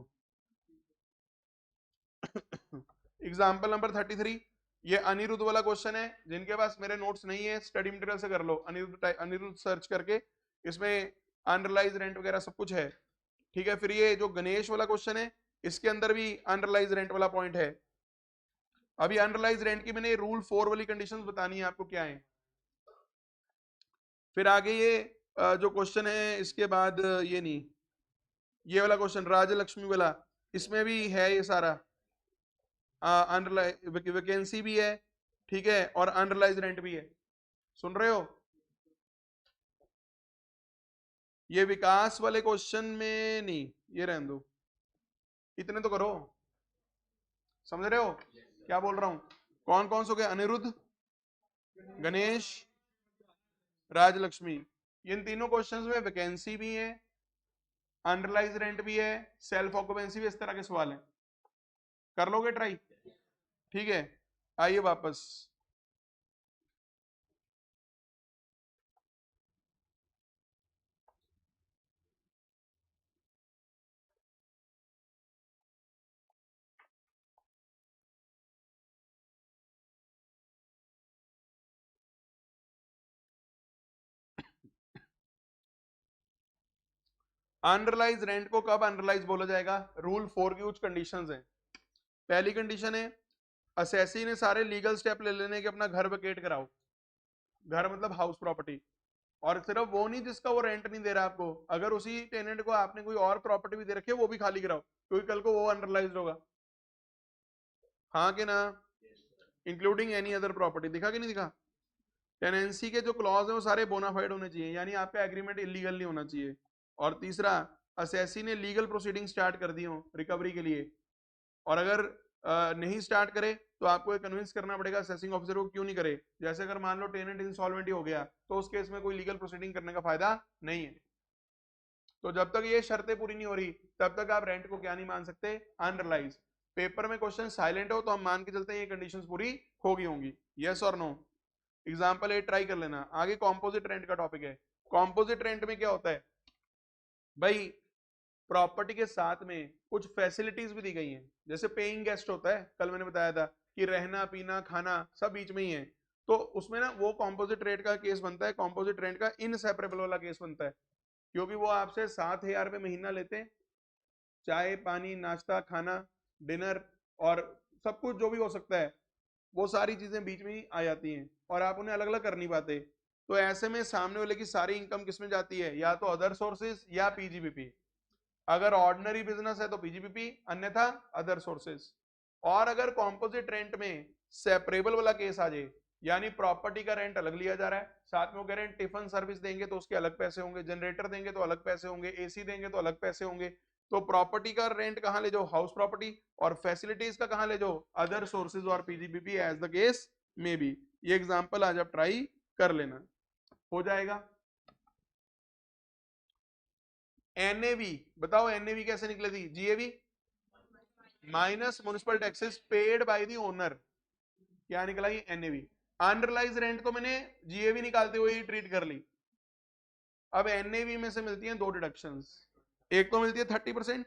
एग्जाम्पल नंबर 33, ये अनिरुद्ध वाला क्वेश्चन है, जिनके पास मेरे नोट्स नहीं है स्टडी मटेरियल से कर लो, अनिरुद्ध सर्च करके, इसमें अंडरलाइज रेंट वगैरह सब कुछ है, ठीक है। फिर ये जो गणेश वाला क्वेश्चन है, इसके अंदर भी अंडरलाइज रेंट वाला पॉइंट है। अभी अंडरलाइज रेंट की मैंने रूल 4 वाली कंडीशंस बतानी है आपको क्या है। फिर आगे ये जो क्वेश्चन है इसके बाद ये नहीं, ये वाला क्वेश्चन राजलक्ष्मी वाला, इसमें भी है ये सारा, अंडरलाइज वैकेंसी भी है, ठीक है, और अंडरलाइज रेंट भी है। सुन रहे हो? ये विकास वाले क्वेश्चन में नहीं, ये रहने दो, इतने तो करो, समझ रहे हो क्या बोल रहा हूं? कौन कौन से हो गए? अनिरुद्ध, गणेश, राजलक्ष्मी, इन तीनों क्वेश्चंस में वैकेंसी भी है, अंडरलाइज रेंट भी है, सेल्फ ऑक्यूपेंसी भी, इस तरह के सवाल हैं। कर लोगे ट्राई? ठीक है, आइए वापस। अंडरलाइज रेंट को कब अंडरलाइज बोला जाएगा? रूल 4 की कुछ कंडीशंस हैं। पहली कंडीशन है, असेसी ने सारे लीगल स्टेप ले लेने के अपना घर वेकेट कराओ, घर मतलब हाउस प्रॉपर्टी, और सिर्फ वो नहीं जिसका वो रेंट नहीं दे रहा आपको, अगर उसी टेनेंट को आपने कोई और प्रॉपर्टी भी दे रखी है वो भी खाली कराओ, क्योंकि कल को वो अंडरलाइज होगा। हाँ कि ना? इंक्लूडिंग एनी अदर प्रॉपर्टी, दिखा कि नहीं दिखा? टेनेंसी के जो क्लॉज है वो सारे बोनाफाइड होने चाहिए, यानी आपका एग्रीमेंट इलीगल नहीं होना चाहिए। और तीसरा, असेसी ने लीगल प्रोसीडिंग स्टार्ट कर दी हो रिकवरी के लिए, और अगर नहीं स्टार्ट करे तो आपको ये कन्विंस करना पड़ेगा असेसिंग ऑफिसर को क्यों नहीं करे। जैसे अगर मान लो टेनेंट इंसॉल्वेंट हो गया तो उस केस में कोई लीगल प्रोसीडिंग करने का फायदा नहीं है। तो जब तक ये शर्तें पूरी नहीं हो रही तब तक आप रेंट को क्या नहीं मान सकते? अनरिलाइज। पेपर में क्वेश्चन साइलेंट हो तो हम मान के चलते हैं ये कंडीशंस पूरी होगी होंगी, यस और नो। एग्जांपल ए ट्राई कर लेना। आगे कॉम्पोजिट रेंट का टॉपिक है। कॉम्पोजिट रेंट में क्या होता है भाई? प्रॉपर्टी के साथ में कुछ फैसिलिटीज भी दी गई हैं, जैसे पेइंग गेस्ट होता है, कल मैंने बताया था कि रहना पीना खाना सब बीच में ही है, तो उसमें ना वो कॉम्पोजिट रेट का केस बनता है, कॉम्पोजिट रेंट का इनसेपरेबल वाला केस बनता है, क्योंकि वो आपसे 7,000 रुपये महीना लेते हैं, चाय पानी नाश्ता खाना डिनर और सब कुछ जो भी हो सकता है, वो सारी चीजें बीच में ही आ जाती हैं और आप उन्हें अलग अलग कर नहीं पाते। तो ऐसे में सामने वाले की सारी इनकम किसमें जाती है, या तो अदर सोर्सेज या पीजीबीपी। अगर ऑर्डिनरी बिजनेस है तो पीजीबीपी, अन्यथा अदर सोर्सेज। और अगर कॉम्पोजिट रेंट में सेपरेबल वाला केस आ जाए, यानी प्रॉपर्टी का रेंट अलग लिया जा रहा है, साथ में वो कह रहे हैं टिफिन सर्विस देंगे तो उसके अलग पैसे होंगे, जनरेटर देंगे तो अलग पैसे होंगे, एसी देंगे तो अलग पैसे होंगे, तो प्रॉपर्टी का रेंट कहां ले जाओ, हाउस प्रॉपर्टी, और फैसिलिटीज का कहां ले जाओ, अदर सोर्सेज और PGBP, as the case may be. ये एग्जांपल आज आप ट्राई कर लेना, हो जाएगा। एनएवी बताओ, एनएवी कैसे निकले थी, GAV minus municipal taxes paid by the owner, क्या निकला ये एनएवी। अनरियलाइज रेंट तो मैंने जीएवी निकालते हुए ही ट्रीट कर ली। अब एनएवी में से मिलती हैं दो डिडक्शंस, एक तो मिलती है 30%,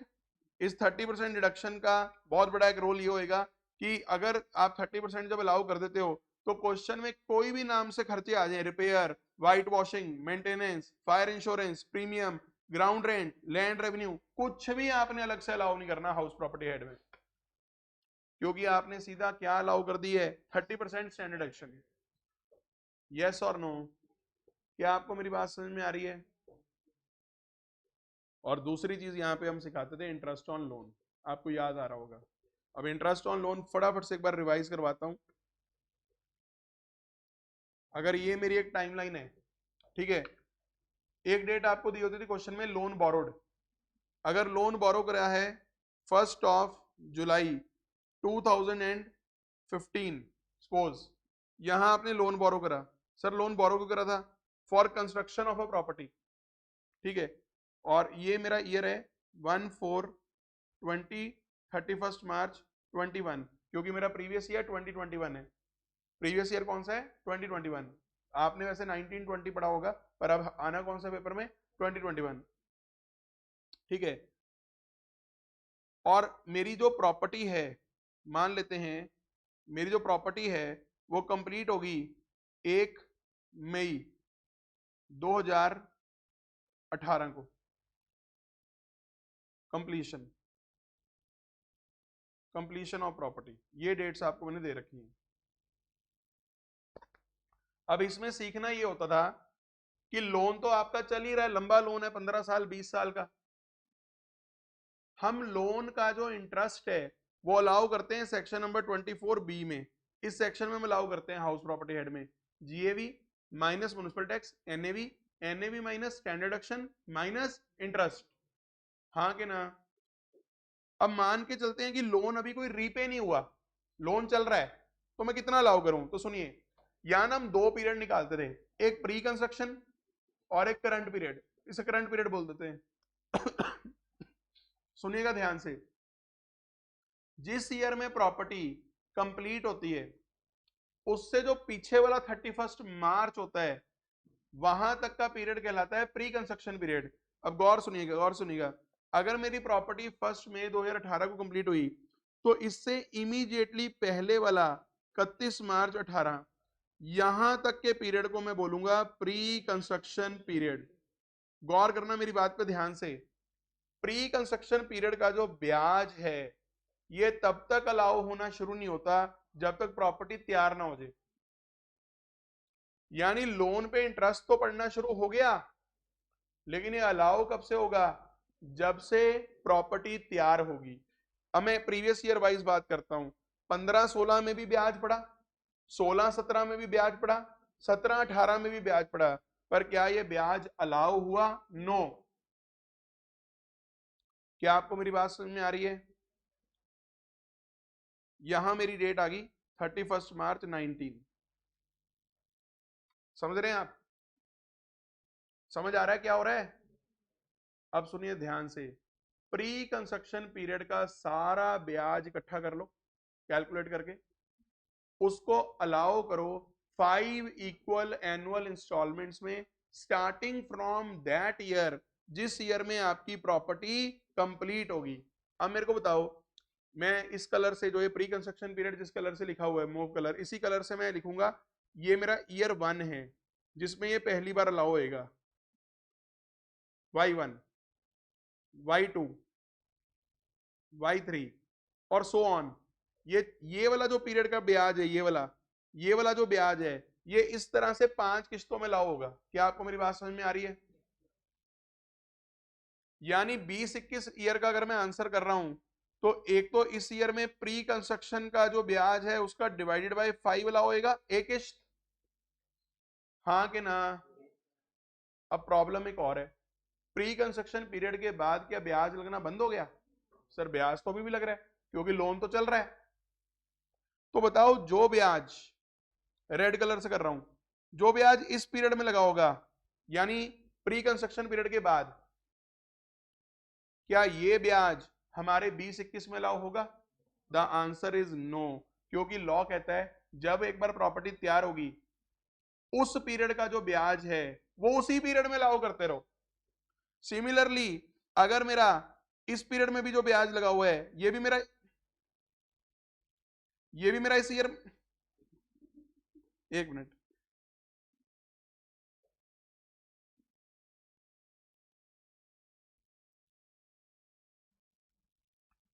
इस 30% डिडक्शन का बहुत बड़ा एक रोल ये होएगा कि अगर आप 30% जब अलाउ कर देते हो तो क्वेश्चन में कोई भी नाम से खर्चे आ जाए, repair, white washing, maintenance, fire insurance, premium, ground rent, land revenue, कुछ भी आपने अलग से अलाउ नहीं करना हाउस प्रॉपर्टी हेड में, क्योंकि आपने सीधा क्या अलाउ कर दी है, 30% स्टैंडर्ड एक्शन। यस और नो, क्या आपको मेरी बात समझ में आ रही है? और दूसरी चीज यहाँ पे हम सिखाते थे इंटरेस्ट ऑन लोन, आपको याद आ रहा होगा। अब इंटरेस्ट ऑन लोन फटाफट से एक बार रिवाइज करवाता हूं। अगर ये मेरी एक टाइमलाइन है, ठीक है, एक डेट आपको दी होती थी क्वेश्चन में, लोन बोरोड, अगर लोन बोरो करा है 1 जुलाई 2015, सपोज यहां आपने लोन बोरो करा, सर लोन बोरो क्यों करा था, for construction of a property, ठीक है, और ये मेरा ईयर है 1/4/20, 31 मार्च 21, क्योंकि मेरा प्रीवियस ईयर 2021 है, प्रीवियस ईयर कौन सा है, 2021। आपने वैसे 1920 पढ़ा होगा, पर अब आना कौन सा पेपर में, 2021, ठीक है। और मेरी जो प्रॉपर्टी है, मान लेते हैं मेरी जो प्रॉपर्टी है वो कंप्लीट होगी 1 मई 2018 को, कंप्लीशन ऑफ प्रॉपर्टी, ये डेट्स आपको मैंने दे रखी हैं। अब इसमें सीखना ये होता था कि लोन तो आपका चल ही रहा है, लंबा लोन है 15 साल 20 साल का, हम लोन का जो इंटरेस्ट है वो अलाउ करते हैं सेक्शन नंबर 24B में, इस सेक्शन में हम अलाउ करते हैं हाउस प्रॉपर्टी हेड में, GAV minus municipal tax, NAV, NAV minus standard action minus interest, हाँ कि ना। अब मान के चलते हैं कि लोन अभी कोई रीपे नहीं हुआ, लोन चल रहा है, तो मैं कितना अलाउ करूं, तो सुनिए, यहां हम दो पीरियड निकालते थे, एक प्री कंस्ट्रक्शन और एक करंट पीरियड, इसे करंट पीरियड बोल देते हैं। सुनिएगा ध्यान से, जिस ईयर में प्रॉपर्टी कंप्लीट होती है उससे जो पीछे वाला 31 मार्च होता है वहां तक का पीरियड कहलाता है प्री कंस्ट्रक्शन पीरियड। अब गौर सुनिएगा, गौर सुनिएगा, अगर मेरी प्रॉपर्टी 1 मई 2018 को कंप्लीट हुई तो इससे इमीडिएटली पहले वाला 31 मार्च 18, यहां तक के पीरियड को मैं बोलूंगा प्री कंस्ट्रक्शन पीरियड। गौर करना मेरी बात पे ध्यान से, प्री कंस्ट्रक्शन पीरियड का जो ब्याज है ये तब तक अलाउ होना शुरू नहीं होता जब तक प्रॉपर्टी तैयार ना हो जाए, यानी लोन पे इंटरेस्ट तो पड़ना शुरू हो गया, लेकिन ये अलाउ कब से होगा, जब से प्रॉपर्टी तैयार होगी। अब मैं प्रीवियस ईयर वाइज बात करता हूं, 15-16 में भी ब्याज पड़ा, 16-17 में भी ब्याज पड़ा, 17-18 में भी ब्याज पड़ा, पर क्या ये ब्याज अलाउ हुआ, नो। क्या आपको मेरी बात समझ में आ रही है? यहां मेरी डेट आ गई 31 मार्च 19, समझ रहे हैं आप, समझ आ रहा है क्या हो रहा है? अब सुनिए ध्यान से, प्री कंस्ट्रक्शन पीरियड का सारा ब्याज इकट्ठा कर लो कैलकुलेट करके, उसको अलाउ करो 5 इक्वल एनुअल इंस्टॉलमेंट्स में, स्टार्टिंग फ्रॉम दैट ईयर जिस ईयर में आपकी प्रॉपर्टी कंप्लीट होगी। अब मेरे को बताओ, मैं इस कलर से, जो ये प्री कंस्ट्रक्शन पीरियड जिस कलर से लिखा हुआ है मूव कलर, इसी कलर से मैं लिखूंगा ये मेरा ईयर 1 है जिसमें ये पहली बार अलाउ होएगा, Y1, Y2, Y3 और सो ऑन। ये वाला जो पीरियड का ब्याज है, ये वाला जो ब्याज है, ये इस तरह से 5 किस्तों में अलाउ होगा। क्या आपको मेरी बात समझ में आ रही है? यानी 20-21 ईयर का अगर मैं आंसर कर रहा हूं तो एक तो इस ईयर में प्री कंस्ट्रक्शन का जो ब्याज है उसका डिवाइडेड बाय 5 वाला होएगा एक किस्त, हाँ कि ना? अब प्रॉब्लम एक और है, प्री कंस्ट्रक्शन पीरियड के बाद क्या ब्याज लगना बंद हो गया? सर ब्याज तो अभी भी लग रहा है क्योंकि लोन तो चल रहा है। तो बताओ, जो ब्याज, रेड कलर से कर रहा हूं, जो ब्याज इस पीरियड में लगा होगा यानी प्री कंस्ट्रक्शन पीरियड के बाद, क्या ये ब्याज हमारे 20-21 में अलाउ होगा? द आंसर इज नो, क्योंकि लॉ कहता है जब एक बार प्रॉपर्टी तैयार होगी उस पीरियड का जो ब्याज है वो उसी पीरियड में अलाउ करते रहो। सिमिलरली अगर मेरा इस पीरियड में भी जो ब्याज लगा हुआ है ये भी मेरा इस ईयर, एक मिनट,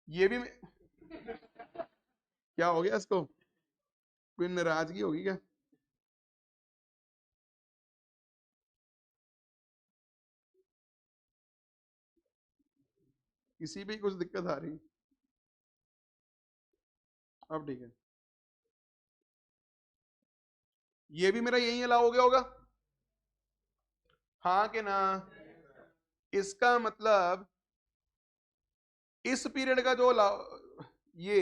ये भी क्या हो गया इसको, कोई नाराजगी होगी क्या? किसी भी कुछ दिक्कत आ रही? अब ठीक है, ये भी मेरा यही अलाउ हो गया होगा, हाँ कि ना? इसका मतलब इस पीरियड का जो ये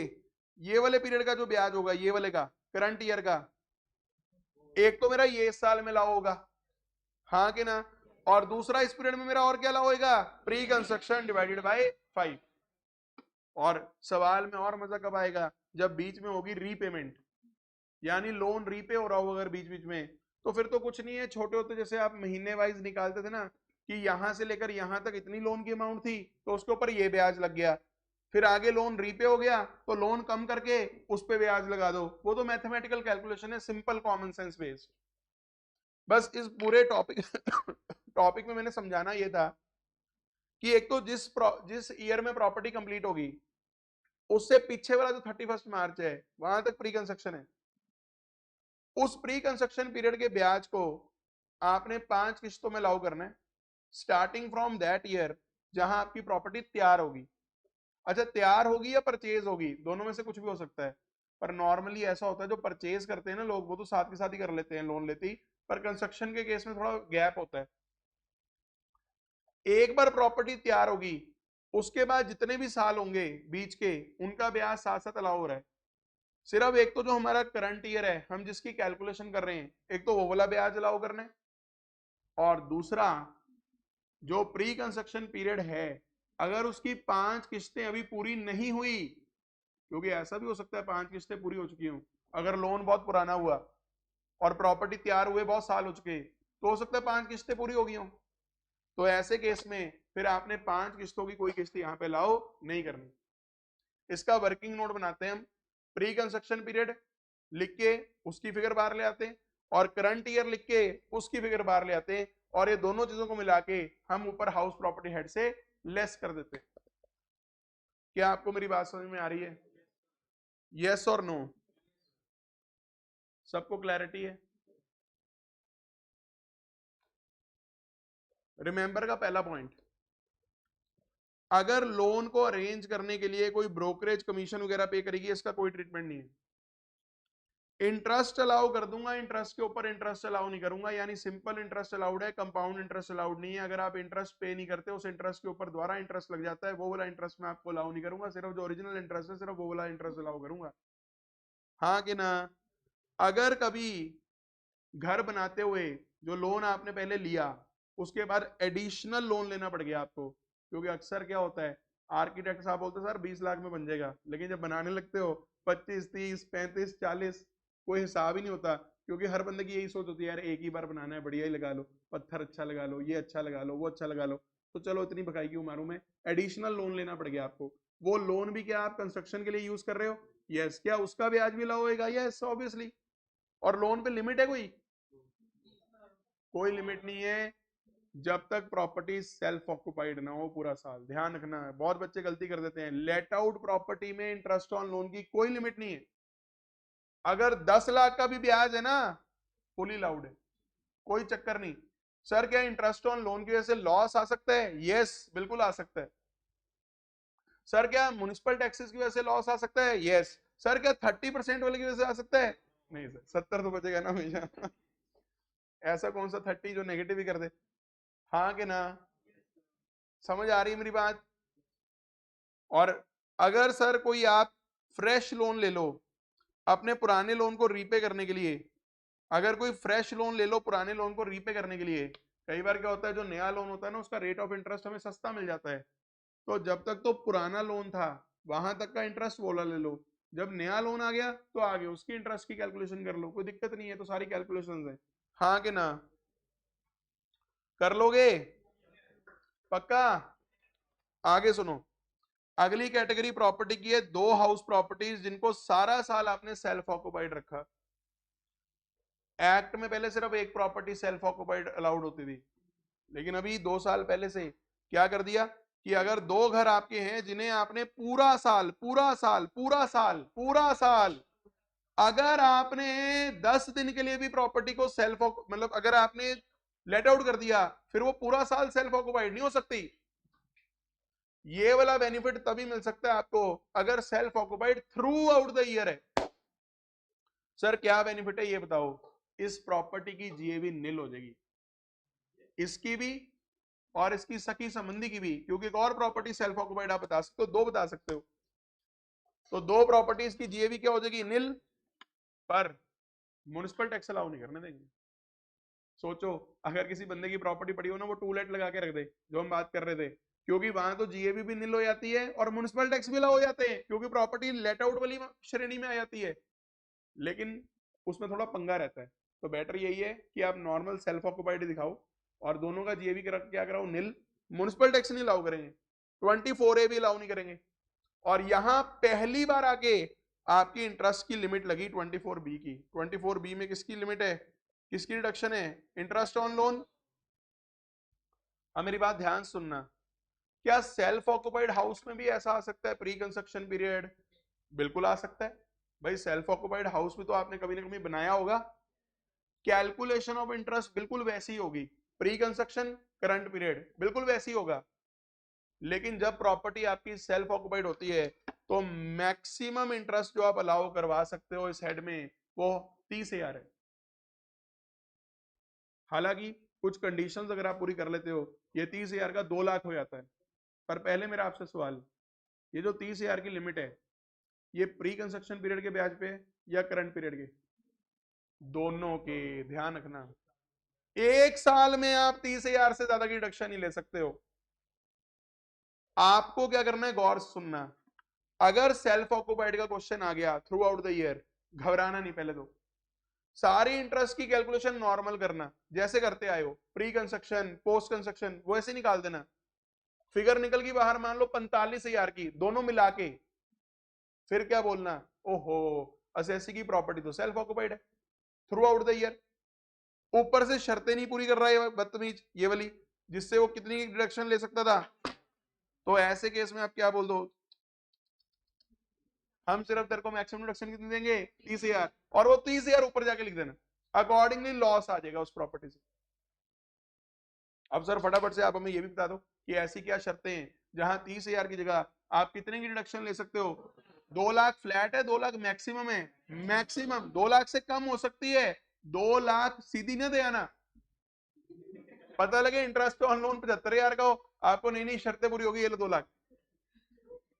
ये वाले पीरियड का जो ब्याज होगा, ये वाले का, करंट ईयर का, एक तो मेरा ये इस साल में लाओ होगा, हाँ कि ना? और दूसरा इस पीरियड में मेरा और क्या लाओ होगा, प्री कंस्ट्रक्शन डिवाइडेड बाय 5। और सवाल में और मजा कब आएगा, जब बीच में होगी रीपेमेंट, यानी लोन रीपे हो रहा हो अगर बीच बीच में, तो फिर तो कुछ नहीं है, छोटे होते जैसे आप महीने वाइज निकालते थे ना कि यहां से लेकर यहां तक इतनी लोन की अमाउंट थी तो उसके ऊपर ये ब्याज लग गया, फिर आगे लोन रीपे हो गया तो लोन कम करके उस पे ब्याज लगा दो, वो तो मैथमेटिकल कैलकुलेशन है, सिंपल कॉमन सेंस बेस्ड। बस इस पूरे टॉपिक टॉपिक में मैंने समझाना ये था कि एक तो जिस ईयर में प्रॉपर्टी कंप्लीट होगी उससे पीछे वाला जो 31 मार्च है वहां तक प्री कंस्ट्रक्शन है, उस प्री कंस्ट्रक्शन पीरियड के ब्याज को आपने 5 किस्तों में लागू करना है, स्टार्टिंग फ्रॉम दैट ईयर जहां आपकी प्रॉपर्टी तैयार होगी। अच्छा, तैयार होगी या परचेज होगी, दोनों में से कुछ भी हो सकता है, पर नॉर्मली ऐसा होता है जो परचेज करते हैं ना लोग वो तो साथ के साथ ही कर लेते हैं लोन लेते ही, पर कंस्ट्रक्शन के केस में थोड़ा गैप होता है। एक बार प्रॉपर्टी तैयार होगी उसके बाद जितने भी साल होंगे बीच के, उनका ब्याज साथ साथ अलाउ हो रहा है। सिर्फ एक तो जो हमारा करंट ईयर है हम जिसकी कैलकुलेशन कर रहे हैं, एक तो वो वाला ब्याज अलाउ करना है, और दूसरा जो प्री कंस्ट्रक्शन पीरियड है अगर उसकी 5 किस्तें अभी पूरी नहीं हुई, क्योंकि ऐसा भी हो सकता है 5 किस्तें पूरी हो चुकी हों, अगर लोन बहुत पुराना हुआ और प्रॉपर्टी तैयार हुए बहुत साल हो चुके, तो हो सकता है 5 किस्तें पूरी हो गई हों, तो ऐसे केस में फिर आपने 5 किस्तों की कोई किस्त यहाँ पे लाओ नहीं करनी। इसका वर्किंग नोट बनाते हैं हम, प्री कंस्ट्रक्शन पीरियड लिख के उसकी फिगर बाहर ले आते हैं और करंट ईयर लिख के उसकी फिगर बाहर ले आते हैं, और ये दोनों चीजों को मिला के हम ऊपर हाउस प्रॉपर्टी हेड से लेस कर देते हैं। क्या आपको मेरी बात समझ में आ रही है? यस और नो? सबको क्लैरिटी है? रिमेंबर का पहला पॉइंट, अगर लोन को अरेंज करने के लिए कोई ब्रोकरेज कमीशन वगैरह पे करेगी इसका कोई ट्रीटमेंट नहीं है। इंटरेस्ट अलाउ कर दूंगा, इंटरेस्ट के ऊपर इंटरेस्ट अलाउ नहीं करूंगा, यानी सिंपल इंटरेस्ट अलाउड है, कंपाउंड इंटरेस्ट अलाउड नहीं है। अगर आप इंटरेस्ट पे नहीं करते उस इंटरेस्ट के ऊपर दोबारा इंटरेस्ट लग जाता है, वो वाला इंटरेस्ट मैं आपको अलाउ नहीं करूंगा, सिर्फ जो ओरिजिनल इंटरेस्ट है सिर्फ वो वाला इंटरेस्ट अलाउ करूंगा, हाँ कि ना? अगर कभी घर बनाते हुए जो लोन आपने पहले लिया उसके बाद एडिशनल लोन लेना पड़ गया आपको, क्योंकि अक्सर क्या होता है आर्किटेक्ट साहब बोलते हैं सर 20 लाख में बन जाएगा, लेकिन जब बनाने लगते हो 25, 30, 35, 40, कोई हिसाब ही नहीं होता, क्योंकि हर बंदे की यही सोच होती है यार एक ही बार बनाना है, बढ़िया ही लगा लो, पत्थर अच्छा लगा लो, ये अच्छा लगा लो, वो अच्छा लगा लो, तो चलो इतनी भकाई क्यों मारूं मैं, एडिशनल लोन लेना पड़ गया आपको। वो लोन भी क्या आप कंस्ट्रक्शन के लिए यूज कर रहे हो? यस। क्या उसका ब्याज भी ला होएगा? Yes obviously. और लोन पे लिमिट है कोई? कोई लिमिट नहीं है जब तक प्रॉपर्टी सेल्फ ऑक्युपाइड ना हो पूरा साल। ध्यान रखना है, बहुत बच्चे गलती कर देते हैं। लेट आउट प्रॉपर्टी में इंटरेस्ट ऑन लोन की कोई लिमिट नहीं है। अगर 10 लाख का भी ब्याज है ना, फुली लाउड है, कोई चक्कर नहीं। सर क्या इंटरेस्ट ऑन लोन की वजह से लॉस आ सकता है? यस बिल्कुल आ सकता है। सर क्या म्युनिसिपल टैक्सेस की वजह से लॉस आ सकता है? यस। सर क्या 30% वाले की वजह से आ सकता है? नहीं सर, 70 तो बचेगा ना हमेशा। ऐसा कौन सा 30 जो नेगेटिव ही कर दे? हाँ कि ना? समझ आ रही है मेरी बात? और अगर सर कोई आप फ्रेश लोन ले लो अपने पुराने लोन को रीपे करने के लिए, अगर कोई फ्रेश लोन ले लो पुराने लोन को रीपे करने के लिए, कई बार क्या होता है जो नया लोन होता है ना उसका रेट ऑफ इंटरेस्ट हमें सस्ता मिल जाता है। तो जब तक तो पुराना लोन था वहां तक का इंटरेस्ट बोला ले लो, जब नया लोन आ गया तो आगे उसकी इंटरेस्ट की कैलकुलेशन कर लो, कोई दिक्कत नहीं है, तो सारी कैलकुलेशंस है। हाँ कि ना? कर लोगे? पक्का? आगे सुनो, अगली कैटेगरी प्रॉपर्टी की है दो हाउस प्रॉपर्टीज जिनको सारा साल आपने सेल्फ ऑक्युपाइड रखा। एक्ट में पहले सिर्फ एक प्रॉपर्टी सेल्फ ऑक्युपाइड अलाउड होती थी, लेकिन अभी 2 साल पहले से क्या कर दिया कि अगर दो घर आपके हैं जिन्हें आपने पूरा साल पूरा साल पूरा साल पूरा साल, अगर आपने 10 दिन के लिए भी प्रॉपर्टी को सेल्फ मतलब अगर आपने लेट आउट कर दिया फिर वो पूरा साल सेल्फ ऑक्युपाइड नहीं हो सकती। ये वाला बेनिफिट तभी मिल सकता है आपको अगर self occupied through out the year है। सर क्या बेनिफिट है ये बताओ? इस प्रॉपर्टी की जीएबी नील हो जाएगी, इसकी भी और इसकी सखी संबंधी की भी, क्योंकि एक और प्रॉपर्टी सेल्फ ऑक्युपाइड आप बता सकते हो, दो बता सकते हो, तो दो प्रॉपर्टीज की जीएबी क्या हो जाएगी? नील। पर म्युनिसिपल टैक्स अलाउ नहीं करने देंगे। सोचो अगर किसी बंदे की प्रॉपर्टी पड़ी हो ना, वो टू लेट लगा के रख दे जो हम बात कर रहे थे, क्योंकि वहां तो जीएबी भी नील हो जाती है और म्युनिसिपल टैक्स भी अलाउ हो जाते हैं क्योंकि प्रॉपर्टी लेट आउट वाली श्रेणी में आ जाती है, लेकिन उसमें थोड़ा पंगा रहता है। तो बेटर यही है कि आप नॉर्मल सेल्फ ऑक्युपाइड दिखाओ और दोनों का जीएबी क्या कराओ? नील। म्युनिसिपल टैक्स नहीं अलाउ करेंगे, 24A भी अलाउ नहीं करेंगे। और यहां पहली बार आके आपकी इंटरेस्ट की लिमिट लगी 24B की। 24B में किसकी लिमिट है, किसकी डिडक्शन है? Interest on loan. अब मेरी बात ध्यान सुनना, क्या सेल्फ ऑक्युपाइड हाउस में भी ऐसा आ सकता है प्री कंस्ट्रक्शन पीरियड? बिल्कुल आ सकता है भाई। सेल्फ ऑक्युपाइड हाउस भी तो आपने कभी ना कभी बनाया होगा, कैलकुलेशन ऑफ इंटरेस्ट बिल्कुल वैसी होगी, प्री कंस्ट्रक्शन करंट पीरियड बिल्कुल वैसी होगा। लेकिन जब प्रॉपर्टी आपकी सेल्फ ऑक्युपाइड होती है तो मैक्सिमम इंटरेस्ट जो आप अलाउ करवा सकते हो इस हेड में वो 30,000 है। हालांकि कुछ कंडीशंस अगर आप पूरी कर लेते हो ये 30,000 का 2 लाख हो जाता है। पर पहले मेरा आपसे सवाल, ये जो 30,000 की लिमिट है ये प्री कंस्ट्रक्शन पीरियड के ब्याज पे या करंट पीरियड के? दोनों के। ध्यान रखना, एक साल में आप 30,000 से ज्यादा की डिडक्शन नहीं ले सकते हो। आपको क्या करना है, गौर से सुनना, अगर सेल्फ ऑक्युपाइड का क्वेश्चन आ गया थ्रू आउट द ईयर, घबराना नहीं, पहले तो सारी इंटरेस्ट की कैलकुलेशन नॉर्मल करना जैसे करते आए हो, प्री कंस्ट्रक्शन पोस्ट कंस्ट्रक्शन वैसे निकाल देना। फिगर निकल गई बाहर मान लो 45,000 की दोनों मिला के, फिर क्या बोलना? ओहो असेसी की प्रॉपर्टी तो सेल्फ ऑक्युपाइड है थ्रू आउट द ईयर, ऊपर से शर्तें नहीं पूरी कर रहा है बदतमीज ये वाली, जिससे वो कितनी डिडक्शन ले सकता था। तो ऐसे केस में आप क्या बोल दो, हम सिर्फ तेरे को मैक्सिमम डिडक्शन कितनी देंगे? 30,000, और वो 30,000 ऊपर जाके लिख देना, अकॉर्डिंगली लॉस आ जाएगा उस प्रॉपर्टी से। अब सर फटाफट से आप हमें ये भी बता दो कि ऐसी क्या शर्तें हैं जहां 30,000 की जगह आप कितने की डिडक्शन ले सकते हो? 2 लाख फ्लैट है, 2 लाख मैक्सिमम है, मैक्सिमम 2 लाख से कम हो सकती है, 2 लाख सीधी ना दे आना। पता लगे इंटरेस्ट ऑन लोन 75,000 का हो, आपको नई नई शर्तें पूरी होगी, ये लो 2 लाख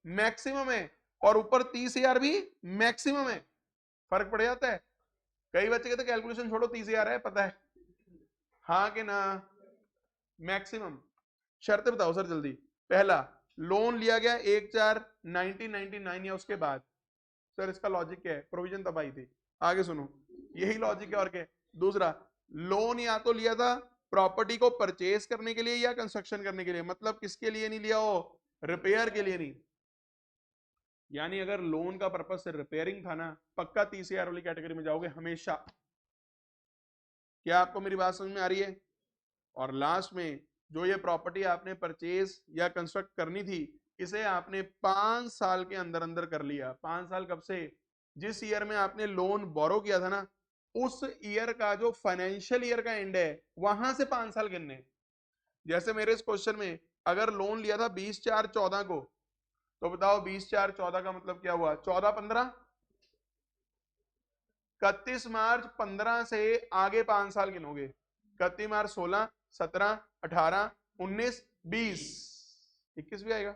मैक्सिमम है, और ऊपर 30,000 भी मैक्सिमम है, फर्क पड़ जाता है। कई बच्चे कहते कैलकुलेशन छोड़ो 30,000 है पता है, हाँ कि ना? मैक्सिमम शर्तें बताओ सर जल्दी। पहला, लोन लिया गया 1/4/1999 या उसके बाद। सर इसका लॉजिक क्या है? प्रोविजन तब आई थी, आगे सुनो, यही लॉजिक है और क्या है। दूसरा, लोन या तो लिया था प्रॉपर्टी को परचेज करने के लिए या कंस्ट्रक्शन करने के लिए, मतलब किसके लिए नहीं लिया हो, रिपेयर के लिए नहीं। यानी अगर लोन का पर्पस से रिपेयरिंग था ना, पक्का 30,000 वाली कैटेगरी में जाओगे हमेशा। क्या आपको मेरी बात समझ में आ रही है? और लास्ट में जो ये प्रॉपर्टी आपने परचेज या कंस्ट्रक्ट करनी थी, इसे आपने 5 साल के अंदर अंदर कर लिया। 5 साल कब से? जिस ईयर में आपने लोन बोरो किया था ना, उस ईयर का जो फाइनेंशियल ईयर का एंड है, वहां से 5 साल गिनने। जैसे मेरे इस क्वेश्चन में अगर लोन लिया था 20/4/14 को, तो बताओ 20/4/14 का मतलब क्या हुआ? 14/15, 31 मार्च 15 से आगे 5 साल गिनोगे। 31 मार्च 16, 17, 18, 19, 20, 21 भी आएगा,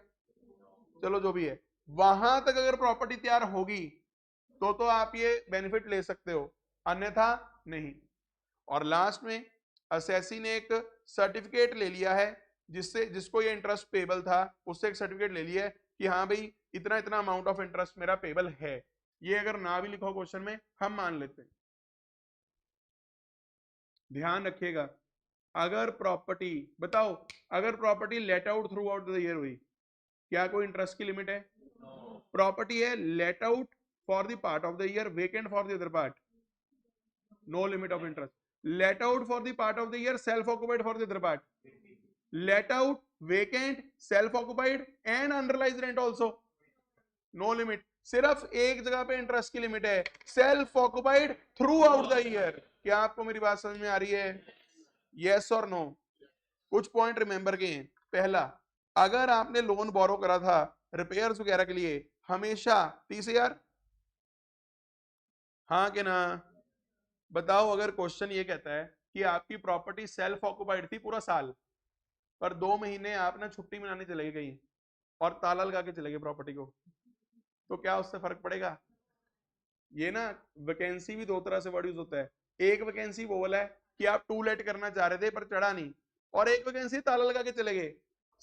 चलो जो भी है। वहां तक अगर प्रॉपर्टी तैयार होगी तो आप ये बेनिफिट ले सकते हो, अन्यथा नहीं। और लास्ट में असेसी ने एक सर्टिफिकेट ले लिया है, जिसको ये इंटरेस्ट पेबल था, उससे एक सर्टिफिकेट ले लिया है कि हाँ भाई इतना इतना अमाउंट ऑफ इंटरेस्ट मेरा पेबल है। ये अगर ना भी लिखो क्वेश्चन में, हम मान लेते हैं। ध्यान रखिएगा, अगर प्रॉपर्टी, बताओ, अगर property let out throughout the year हुई, क्या कोई इंटरेस्ट की लिमिट है? प्रॉपर्टी है let out for the part of the year, vacant for the other part, no limit of interest. Let out for the part of the year, self occupied for the other part, let out, vacant, self occupied and unrealised rent also, no limit. सिर्फ एक जगह पे interest की limit है, self occupied through out the year. क्या आपको मेरी बात समझ में आ रही है? यस और नो? कुछ पॉइंट रिमेंबर के हैं। पहला, अगर आपने लोन बोरो करा था रिपेयर्स वगैरह के लिए, हमेशा 30,000, हाँ कि ना? बताओ, अगर क्वेश्चन ये कहता है कि आपकी प्रॉपर्टी सेल्फ ऑक्युपाइड थी पूरा साल, पर 2 महीने आप ना छुट्टी मनाने चले गए कहीं और ताला लगा के चले गए प्रॉपर्टी को, तो क्या उससे फर्क पड़ेगा? ये ना वैकेंसी भी 2 तरह से वर्ड यूज होता है। एक वैकेंसी वो वाला है कि आप टू लेट करना चाह रहे थे पर चढ़ा नहीं, और एक वैकेंसी ताला लगा के चले गए।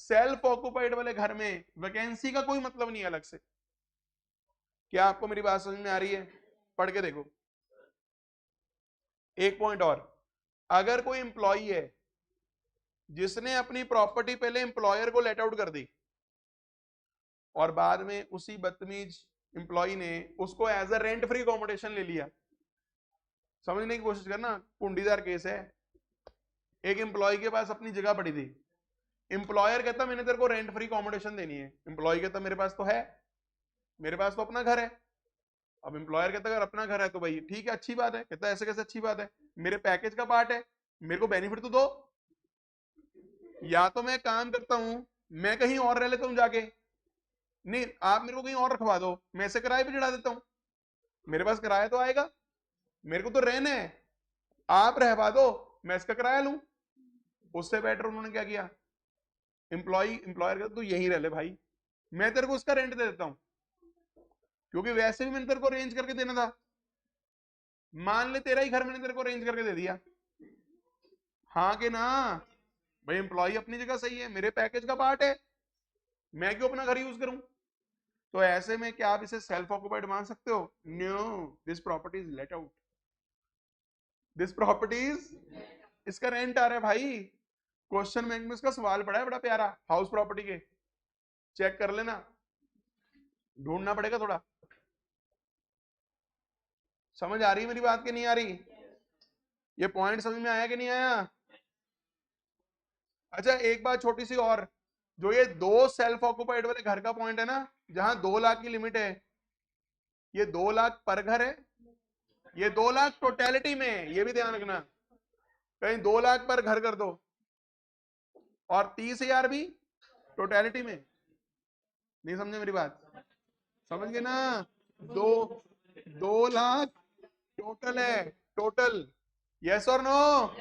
सेल्फ ऑक्युपाइड वाले घर में वैकेंसी का कोई मतलब नहीं है अलग से। क्या आपको मेरी बात समझ में आ रही है? पढ़ के देखो। एक पॉइंट और, अगर कोई एम्प्लॉई है जिसने अपनी प्रॉपर्टी पहले एम्प्लॉयर को लेट आउट कर दी और बाद में उसी बदतमीज एम्प्लॉई ने उसको as a rent free accommodation ले लिया, समझने की कोशिश करना, कुंडीदार केस है। एक एम्प्लॉय के पास अपनी जगह पड़ी थी, एम्प्लॉयर कहता मैंने तेरे को रेंट फ्री अकोमोडेशन देनी है, एम्प्लॉय कहता मेरे पास तो है, मेरे पास तो अपना घर है। अब एम्प्लॉयर कहता अगर अपना घर है तो भाई ठीक है, अच्छी बात है। कहता ऐसे कैसे अच्छी बात है, मेरे पैकेज का पार्ट है, मेरे को बेनिफिट तो दो। या तो मैं काम करता हूं, मैं कहीं और रह लेता हूं जाके, नहीं आप मेरे को कहीं और रखवा दो, मैं इसे किराए पे चढ़ा देता हूं, मेरे पास किराया तो आएगा, मेरे को तो रहना है, आप रहवा दो, मैं इसका किराया लूं। उससे बेटर उन्होंने क्या किया, एम्प्लॉयर का तू यहीं रह ले भाई, मैं तेरे को उसका रेंट दे देता हूं, क्योंकि वैसे भी मैंने तेरे को अरेंज करके देना था। मान ले तेरा ही घर मैंने तेरे को अरेंज करके दे दिया, हाँ कि ना? भाई एम्प्लॉय अपनी जगह सही है, मेरे पैकेज का पार्ट है, मैं क्यों अपना घर यूज करूं? तो ऐसे में क्या आप इसे सेल्फ ऑक्युपाइड मान सकते हो? No, this property is let out, this property is, इसका रेंट आ रहा है भाई। क्वेश्चन बैंक में इसका सवाल पड़ा है बड़ा प्यारा, हाउस प्रॉपर्टी के, चेक कर लेना, ढूंढना पड़ेगा थोड़ा। समझ आ रही है मेरी बात कि नहीं आ रही? ये पॉइंट समझ में आया कि नहीं आया? अच्छा एक बात छोटी सी और, जो ये 2 सेल्फ ऑक्युपाइड वाले घर का पॉइंट है ना, जहां 2 लाख की लिमिट है, ये 2 लाख पर घर है, ये 2 लाख टोटलिटी में है, ये भी ध्यान रखना, कहीं 2 लाख पर घर कर दो और 30,000 भी टोटलिटी में। नहीं समझे मेरी बात? समझ गए ना? 2 लाख टोटल है, टोटल। यस और नो?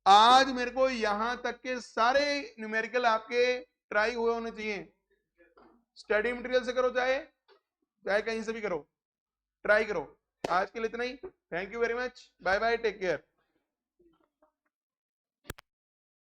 आज मेरे को यहां तक के सारे न्यूमेरिकल आपके ट्राई हुए होने चाहिए, स्टडी मटेरियल से करो चाहे चाहे कहीं से भी करो, ट्राई करो। आज के लिए इतना ही, thank you very much, bye bye, take care.